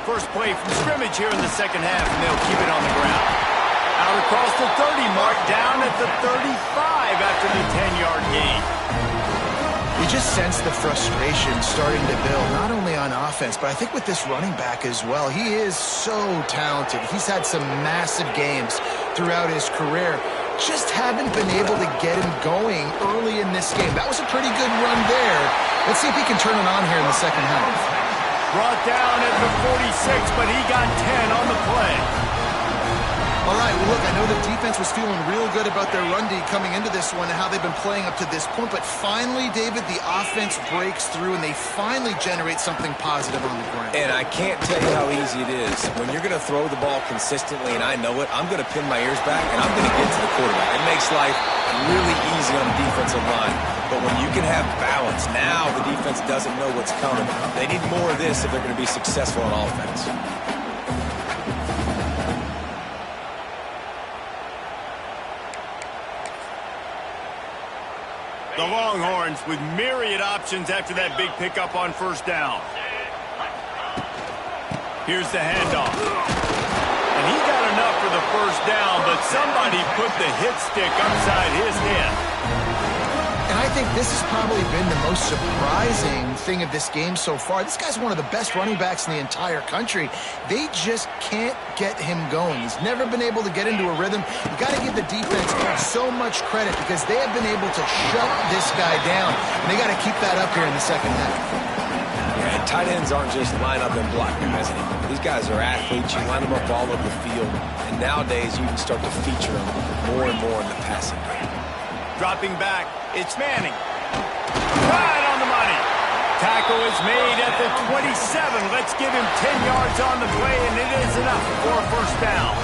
First play from scrimmage here in the second half, and they'll keep it on the ground. Out across the 30 mark, down at the 35 after the 10-yard gain. You just sense the frustration starting to build, not only on offense, but I think with this running back as well. He is so talented. He's had some massive games throughout his career. Just haven't been able to get him going early in this game. That was a pretty good run there. Let's see if he can turn it on here in the second half. Brought down at the 46, but he got 10 on the play. All right, well, look, I know the defense was feeling real good about their run D coming into this one and how they've been playing up to this point, but finally, David, the offense breaks through and they finally generate something positive on the ground. And I can't tell you how easy it is. When you're going to throw the ball consistently, and I know it, I'm going to pin my ears back and I'm going to get to the quarterback. It makes life really easy on the defensive line. But when you can have balance, now the defense doesn't know what's coming. They need more of this if they're going to be successful on offense. The Longhorns with myriad options after that big pickup on first down. Here's the handoff. And he got enough for the first down, but somebody put the hit stick upside his head. And I think this has probably been the most surprising thing of this game so far. This guy's one of the best running backs in the entire country. They just can't get him going. He's never been able to get into a rhythm. You got to give the defense so much credit because they have been able to shut this guy down. And they got to keep that up here in the second half. Yeah, and tight ends aren't just line up and block guys anymore. These guys are athletes. You line them up all over the field. And nowadays you can start to feature them more and more in the passing game. Dropping back, it's Manning. Right on the money. Tackle is made at the 27. Let's give him 10 yards on the play, and it is enough for a first down.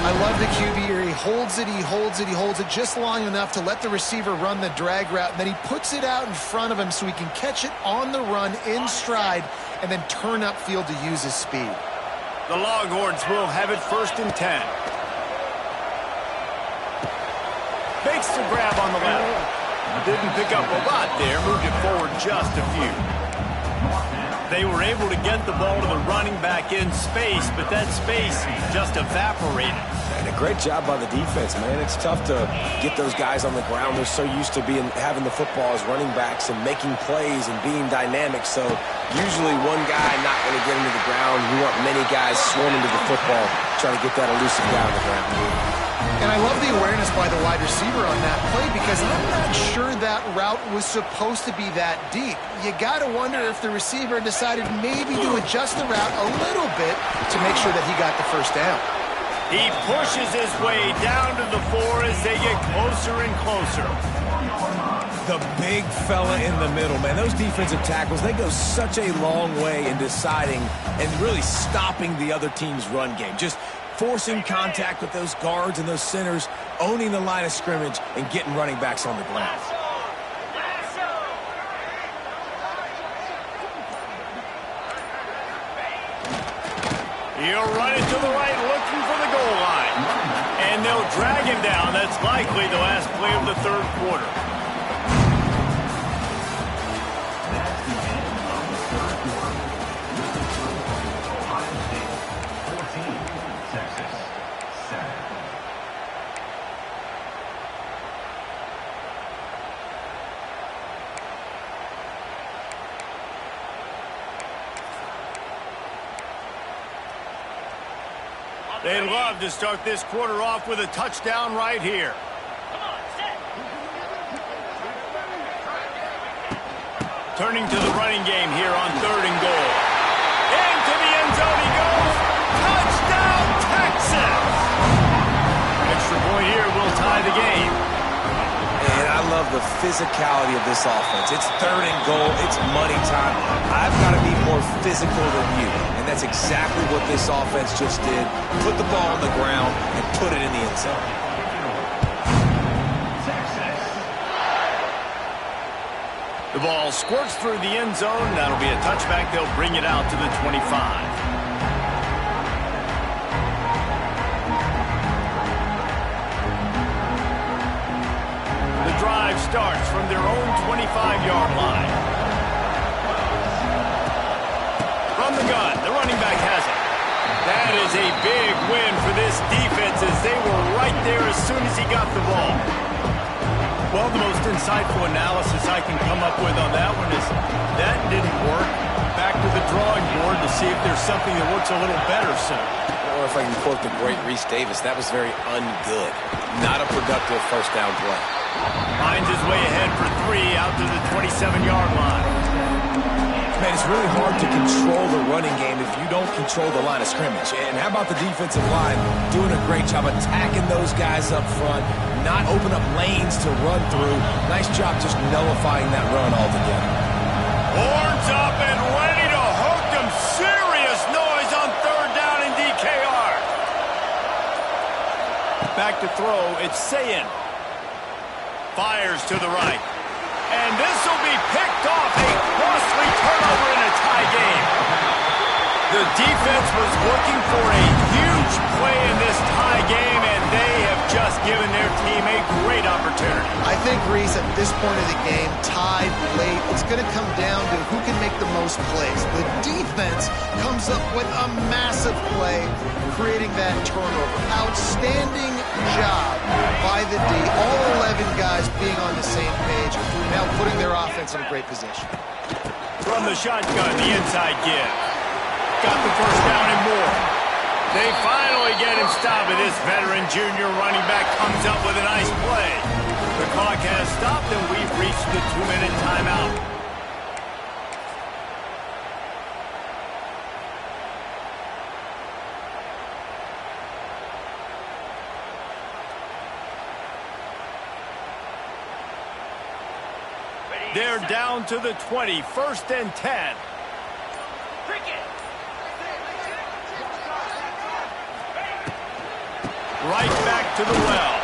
I love the QB here. He holds it, he holds it, he holds it just long enough to let the receiver run the drag route, and then he puts it out in front of him so he can catch it on the run in stride and then turn upfield to use his speed. The Longhorns will have it first and 10. Makes the grab on the left. Didn't pick up a lot there. Moved it forward just a few. They were able to get the ball to the running back in space, but that space just evaporated. And a great job by the defense, man. It's tough to get those guys on the ground. They're so used to having the football as running backs and making plays and being dynamic. So usually one guy not going to get into the ground. You want many guys swarming to the football, trying to get that elusive guy on the ground. And I love the awareness by the wide receiver on that play because I'm not sure that route was supposed to be that deep. You got to wonder if the receiver decided maybe to adjust the route a little bit to make sure that he got the first down. He pushes his way down to the 4 as they get closer and closer. The big fella in the middle, man. Those defensive tackles, they go such a long way in deciding and really stopping the other team's run game. Just forcing contact with those guards and those centers, owning the line of scrimmage, and getting running backs on the ground. He'll run it to the right, looking for the goal line. And they'll drag him down. That's likely the last play of the third quarter. That's the end of the third quarter. Ohio State 14, Texas 7. They'd love to start this quarter off with a touchdown right here. Turning to the running game here on 3rd and goal. Into the end zone he goes. Touchdown, Texas! Extra point here will tie the game. And I love the physicality of this offense. It's 3rd and goal. It's money time. I've got to be more physical than you. And that's exactly what this offense just did. Put the ball on the ground and put it in the end zone. The ball squirts through the end zone. That'll be a touchback. They'll bring it out to the 25. Drive starts from their own 25-yard line. From the gun, the running back has it. That is a big win for this defense as they were right there as soon as he got the ball. Well, the most insightful analysis I can come up with on that one is that didn't work. Back to the drawing board to see if there's something that works a little better soon. Or if I can quote the great Reese Davis, that was very un-good. Not a productive first down play. Finds his way ahead for 3 out to the 27-yard line. Man, it's really hard to control the running game if you don't control the line of scrimmage. And how about the defensive line doing a great job attacking those guys up front, not open up lanes to run through. Nice job just nullifying that run altogether. Horns up and ready to hook them. Serious noise on third down in DKR. Back to throw, it's Sayin. Fires to the right. And this will be picked off. A costly turnover in a tie game. The defense was looking for a huge play in this tie game, and they have just given their team a great opportunity. I think, Reese, at this point of the game, tied late, it's going to come down to who can make the most plays. The defense comes up with a massive play, creating that turnover. Outstanding job by the D. All 11 guys being on the same page, now putting their offense in a great position. From the shotgun, the inside give. Got the first down and more. They finally get him stopped, and this veteran junior running back comes up with a nice play. The clock has stopped, and we've reached the 2-minute timeout. They're down to the 20, 1st and 10. Right back to the well.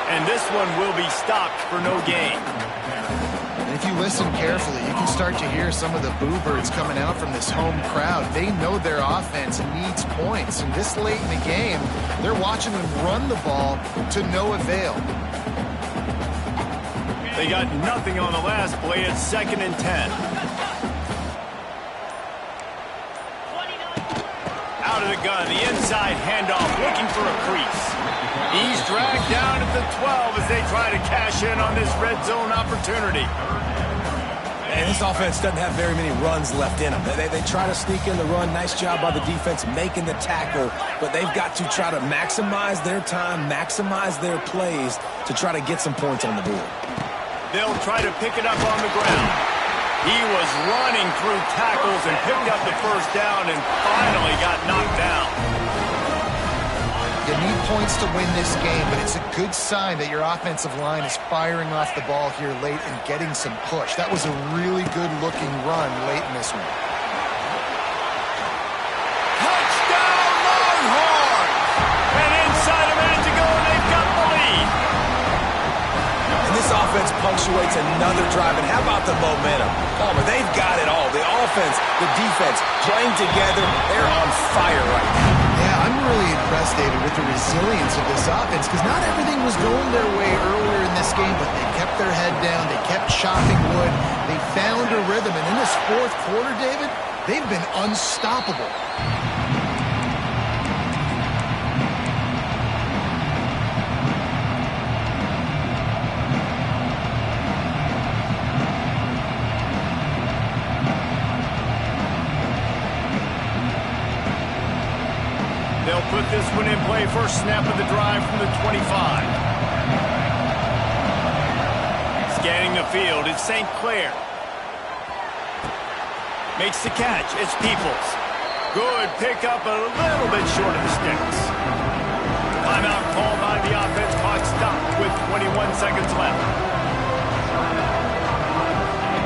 And this one will be stopped for no gain. And if you listen carefully, you can start to hear some of the boo birds coming out from this home crowd. They know their offense needs points. And this late in the game, they're watching them run the ball to no avail. They got nothing on the last play. It's 2nd and 10. Out of the gun, the inside handoff, looking for a crease. He's dragged down at the 12 as they try to cash in on this red zone opportunity. And this offense doesn't have very many runs left in them. They try to sneak in the run. Nice job by the defense making the tackle. But they've got to try to maximize their time, maximize their plays to try to get some points on the board. They'll try to pick it up on the ground. He was running through tackles and picked up the first down and finally got knocked down. You need points to win this game, but it's a good sign that your offensive line is firing off the ball here late and getting some push. That was a really good-looking run late in this one. Touchdown, Longhorns! And inside a minute to go, and they've got the lead. And this offense punctuates another drive. And how about the momentum? Palmer, they've got it all. The offense, the defense, playing together. They're on fire right now. Yeah, I'm really impressed, David, with the resilience of this offense because not everything was going their way earlier in this game, but they kept their head down. They kept chopping wood. They found a rhythm. And in this fourth quarter, David, they've been unstoppable. They'll put this one in play. First snap of the drive from the 25. Scanning the field, it's St. Clair. Makes the catch, it's Peoples. Good pickup, a little bit short of the sticks. Timeout called by the offense. Clock stopped with 21 seconds left.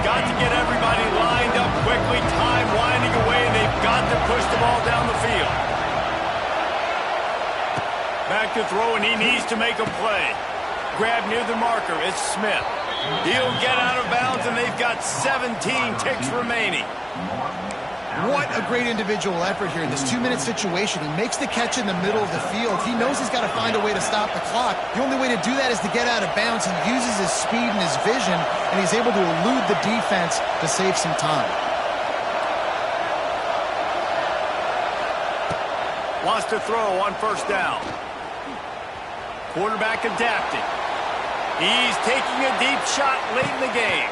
Got to get everybody lined up quickly. Time winding away, and they've got to push the ball down the field. Back to throw, and he needs to make a play. Grab near the marker, it's Smith. He'll get out of bounds, and they've got 17 ticks remaining. What a great individual effort here in this 2-minute situation. He makes the catch in the middle of the field. He knows he's got to find a way to stop the clock. The only way to do that is to get out of bounds. He uses his speed and his vision, and he's able to elude the defense to save some time. Wants to throw on first down. Quarterback adapting. He's taking a deep shot late in the game.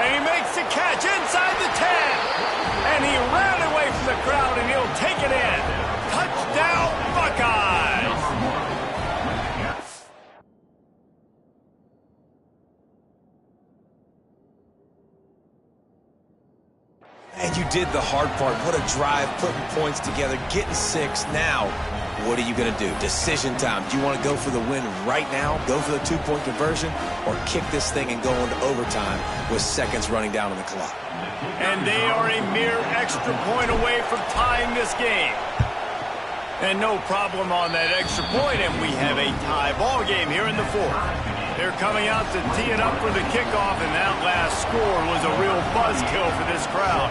And he makes the catch inside the 10. And he ran away from the crowd, and he'll take it in. Touchdown, Buckeyes! And you did the hard part. What a drive, putting points together, getting 6. Now, what are you going to do? Decision time. Do you want to go for the win right now, go for the 2-point conversion, or kick this thing and go into overtime with seconds running down on the clock? And they are a mere extra point away from tying this game. And no problem on that extra point, and we have a tie ball game here in the 4th. They're coming out to tee it up for the kickoff, and that last score was a real buzzkill for this crowd.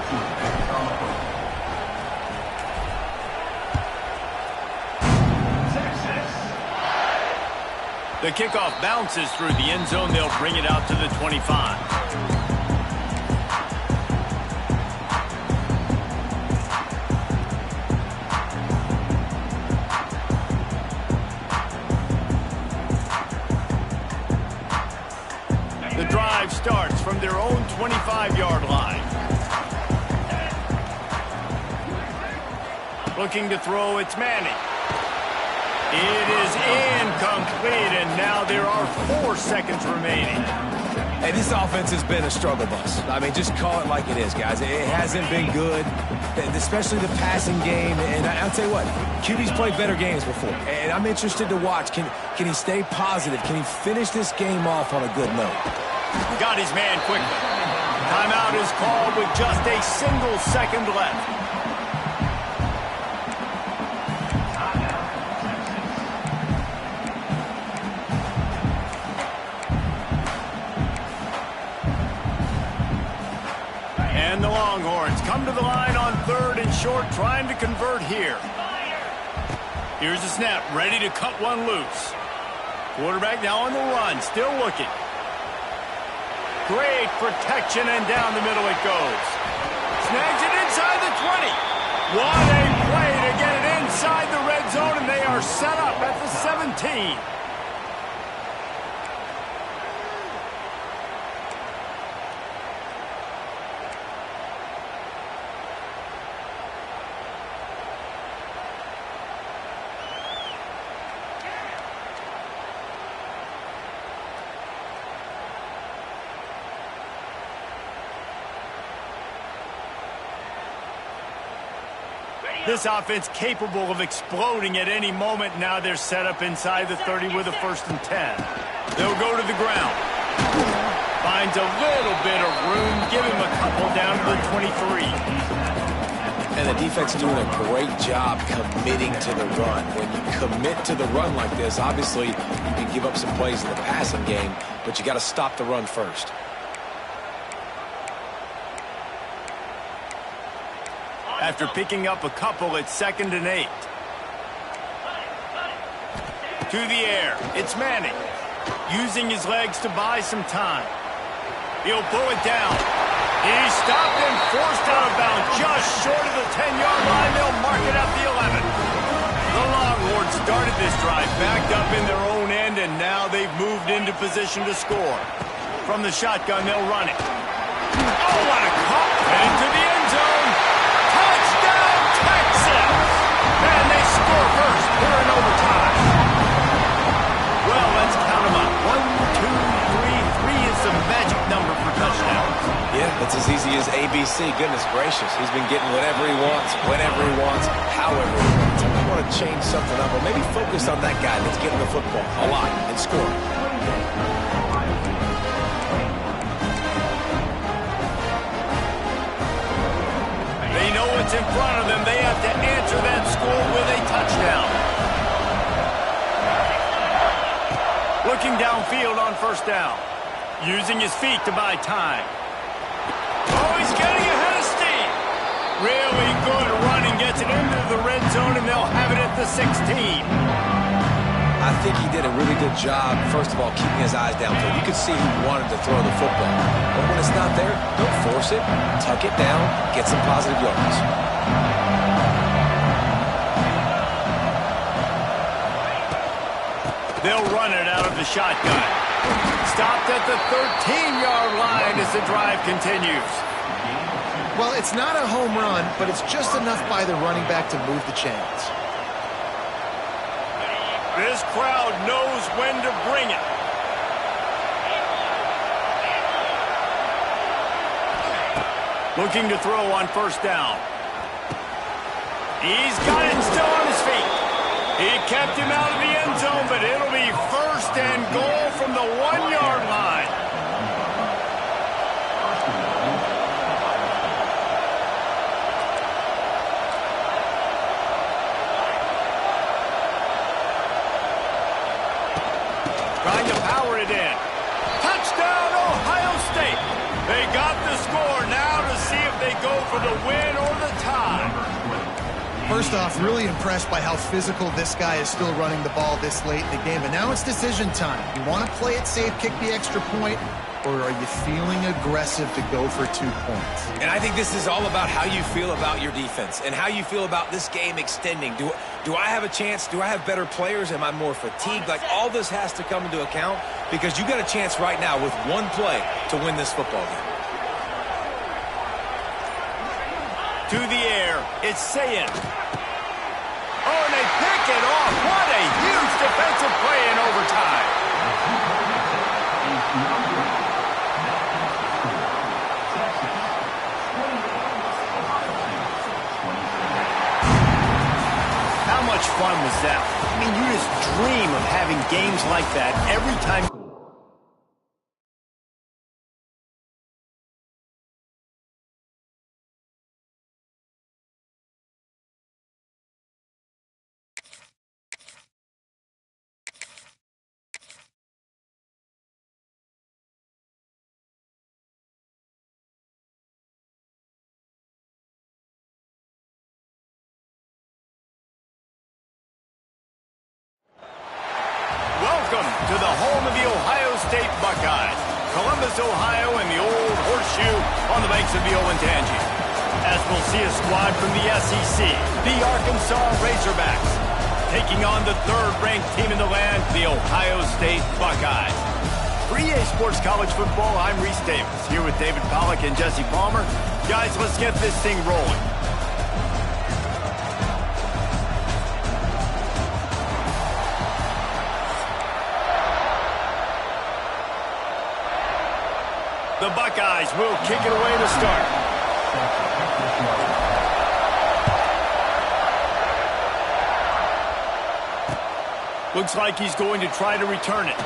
The kickoff bounces through the end zone. They'll bring it out to the 25. The drive starts from their own 25-yard line. Looking to throw, it's Manning. It is incomplete, and now there are 4 seconds remaining. Hey, this offense has been a struggle bus. I mean, just call it like it is, guys. It hasn't been good, especially the passing game. And I'll tell you what, QB's played better games before. And I'm interested to watch. Can he stay positive? Can he finish this game off on a good note? Got his man quickly. Timeout is called with just a single second left. And the Longhorns come to the line on 3rd and short, trying to convert here. Here's the snap, ready to cut one loose. Quarterback now on the run, still looking. Great protection, and down the middle it goes. Snags it inside the 20. What a play to get it inside the red zone, and they are set up at the 17. This offense capable of exploding at any moment. Now they're set up inside the 30 with a 1st and 10. They'll go to the ground. Finds a little bit of room. Give him a couple down to the 23. And the defense doing a great job committing to the run. When you commit to the run like this, obviously you can give up some plays in the passing game, but you got to stop the run first. After picking up a couple, it's 2nd and 8. To the air, it's Manning. Using his legs to buy some time. He'll pull it down. He's stopped and forced out of bounds just short of the 10-yard line. They'll mark it at the 11. The Longhorns started this drive backed up in their own end, and now they've moved into position to score. From the shotgun, they'll run it. Oh, what a call! Into the end zone. Touchdown, Texas! And they score first here in overtime. Well, let's count them up. 1, 2, 3. 3 is the magic number for touchdowns. Yeah, that's as easy as ABC. Goodness gracious. He's been getting whatever he wants, whenever he wants, however he wants. I want to change something up, or maybe focus on that guy that's getting the football a lot and scoring. They know what's in front of them. They have to answer that score with a touchdown. Looking downfield on first down. Using his feet to buy time. Oh, he's getting ahead of steam. Really good running, gets it into the red zone, and they'll have it at the 16. I think he did a really good job, first of all, keeping his eyes downfield. You could see he wanted to throw the football. But when it's not there, don't force it. Tuck it down, get some positive yards. They'll run it out of the shotgun. Stopped at the 13-yard line as the drive continues. Well, it's not a home run, but it's just enough by the running back to move the chains. This crowd knows when to bring it. Looking to throw on first down. He's got it still on his feet. He kept him out of the end zone, but it'll be first and goal from the 1-yard line. Trying to power it in. Touchdown, Ohio State. They got the score now to see if they go for the win or the tie. First off, really impressed by how physical this guy is still running the ball this late in the game. But now it's decision time. You want to play it safe, kick the extra point, or are you feeling aggressive to go for 2 points? And I think this is all about how you feel about your defense and how you feel about this game extending. Do I have a chance? Do I have better players? Am I more fatigued? Like, all this has to come into account because you got a chance right now with one play to win this football game. To the air, it's Sayin. Oh, and they pick it off. What a huge defensive play in overtime. How much fun was that? I mean, you just dream of having games like that every time. Welcome to the home of the Ohio State Buckeyes, Columbus, Ohio, and the old horseshoe on the banks of the Olentangy. As we'll see a squad from the SEC, the Arkansas Razorbacks, taking on the third-ranked team in the land, the Ohio State Buckeyes. For EA Sports College Football, I'm Reese Davis, here with David Pollack and Jesse Palmer. Guys, let's get this thing rolling. The Buckeyes will kick it away to start. Looks like he's going to try to return it.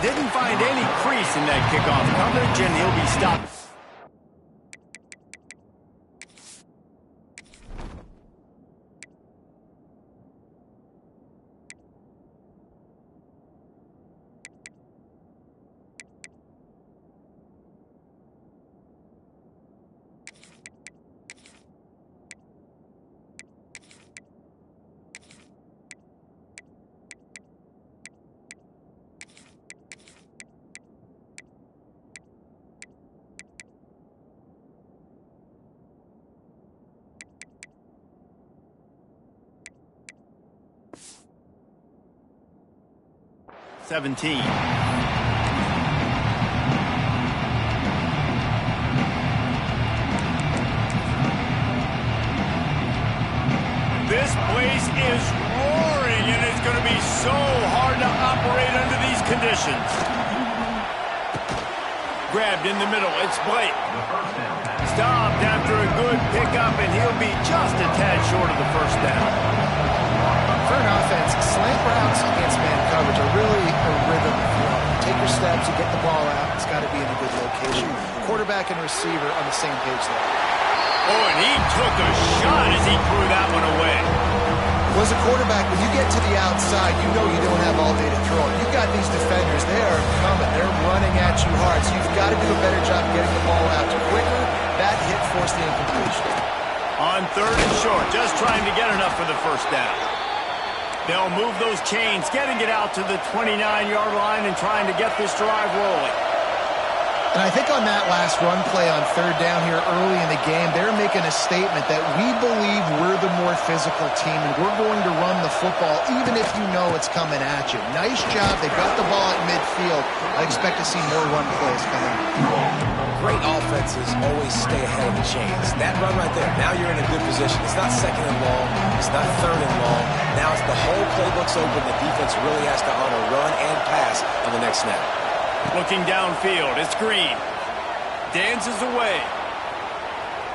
Didn't find any crease in that kickoff coverage, and he'll be stopped. This place is roaring, and it's going to be so hard to operate under these conditions. Grabbed in the middle, it's Blake. Stopped after a good pickup, and he'll be just a tad short of the first down. For an offense, slant routes against man coverage are really a rhythm flow. Take your steps, you get the ball out, it's got to be in a good location. Quarterback and receiver on the same page there. Oh, and he took a shot as he threw that one away. Well, as a quarterback, when you get to the outside, you know you don't have all day to throw it. You've got these defenders. They are coming. They're running at you hard. So you've got to do a better job getting the ball out quicker. That hit forced the incompletion. On 3rd and short, just trying to get enough for the first down. They'll move those chains, getting it out to the 29-yard line and trying to get this drive rolling. And I think on that last run play on 3rd down here early in the game, they're making a statement that we believe we're the more physical team and we're going to run the football even if you know it's coming at you. Nice job. They got the ball at midfield. I expect to see more run plays coming. Great offenses always stay ahead of the chains. That run right there, now you're in a good position. It's not 2nd and long. It's not 3rd and long. Now it's the whole playbook's open. The defense really has to honor run and pass on the next snap. Looking downfield, it's Green. Dances away.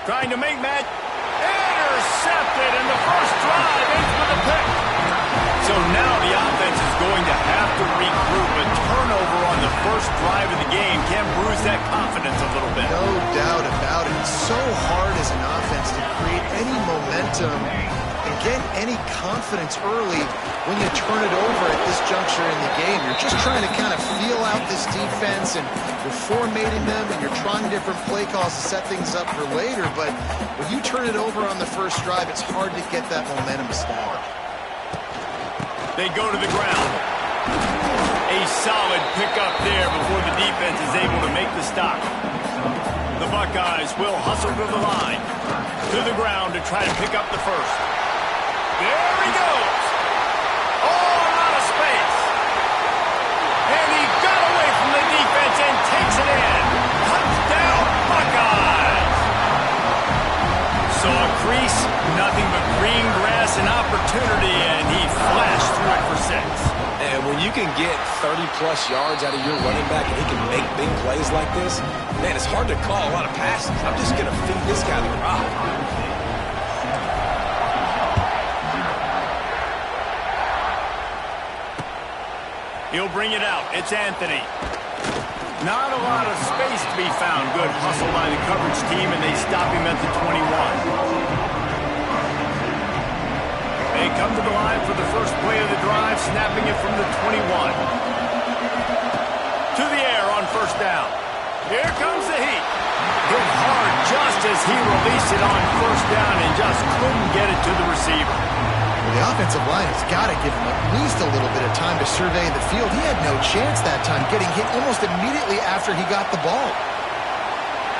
Trying to make match. Intercepted, and the first drive ends with a pick. So now the offense is going to have to regroup. A turnover on the first drive of the game can bruise that confidence a little bit. No doubt about it. It's so hard as an offense to create any momentum and get any confidence early when you turn it over at this juncture in the game. You're just trying to kind of feel out this defense, and you're formatting them, and you're trying different play calls to set things up for later. But when you turn it over on the first drive, it's hard to get that momentum established. They go to the ground. A solid pickup there before the defense is able to make the stop. The Buckeyes will hustle to the line. To the ground to try to pick up the first. There he goes. Oh, out of space. And he got away from the defense and takes it in. Touchdown, Buckeyes. Saw a crease, nothing but green grass and opportunity, and he flashed through it for 6. And when you can get 30-plus yards out of your running back and he can make big plays like this, man, it's hard to call a lot of passes. I'm just going to feed this guy the rock. He'll bring it out. It's Anthony. Not a lot of space to be found. Good hustle by the coverage team, and they stop him at the 21. They come to the line for the first play of the drive, snapping it from the 21. To the air on 1st down. Here comes the heat. Hit hard just as he released it on 1st down and just couldn't get it to the receiver. The offensive line has got to give him at least a little bit of time to survey the field. He had no chance that time, getting hit almost immediately after he got the ball.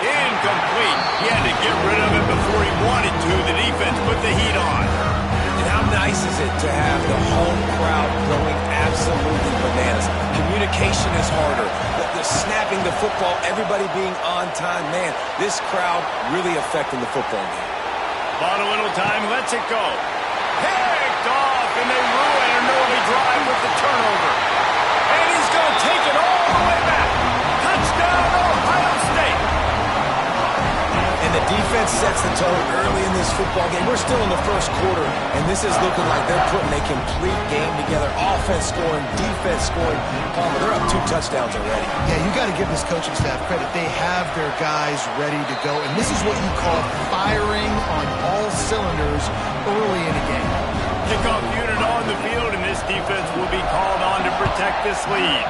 Incomplete. He had to get rid of it before he wanted to. The defense put the heat on. And how nice is it to have the home crowd going absolutely bananas? Communication is harder. The snapping the football, everybody being on time. Man, this crowd really affecting the football game. Bought a little time, lets it go. Picked off, and they ruin an early drive with the turnover. And he's going to take it all the way back. Touchdown, Ohio State. And the defense sets the tone early in this football game. We're still in the first quarter, and this is looking like they're putting a complete game together. Offense scoring, defense scoring. Palmer, they're up 2 touchdowns already. Yeah, you got to give this coaching staff credit. They have their guys ready to go, and this is what you call firing on all cylinders early in a game. Kickoff unit on the field, and this defense will be called on to protect this lead.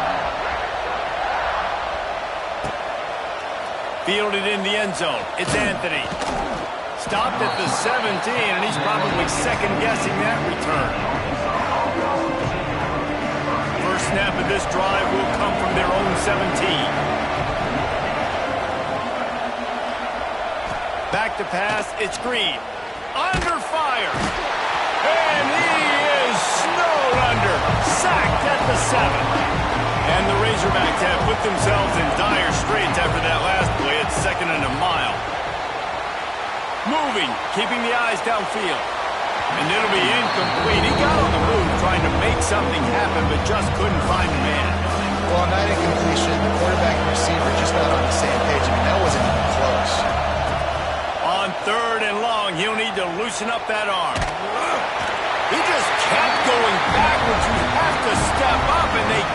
Fielded in the end zone. It's Anthony. Stopped at the 17, and he's probably second-guessing that return. First snap of this drive will come from their own 17. Back to pass. It's Green. Under fire. And he is snowed under. Sacked at the 7. And the Razorbacks have put themselves in dire straits after that last play. It's 2nd and a mile. Moving, keeping the eyes downfield. And it'll be incomplete. He got on the move trying to make something happen, but just couldn't find the man. Well, on that incompletion, the quarterback and receiver just not on the same page. I mean, that wasn't even close. On 3rd and long, he'll need to loosen up that arm. He just kept going backwards. You have to step up, and they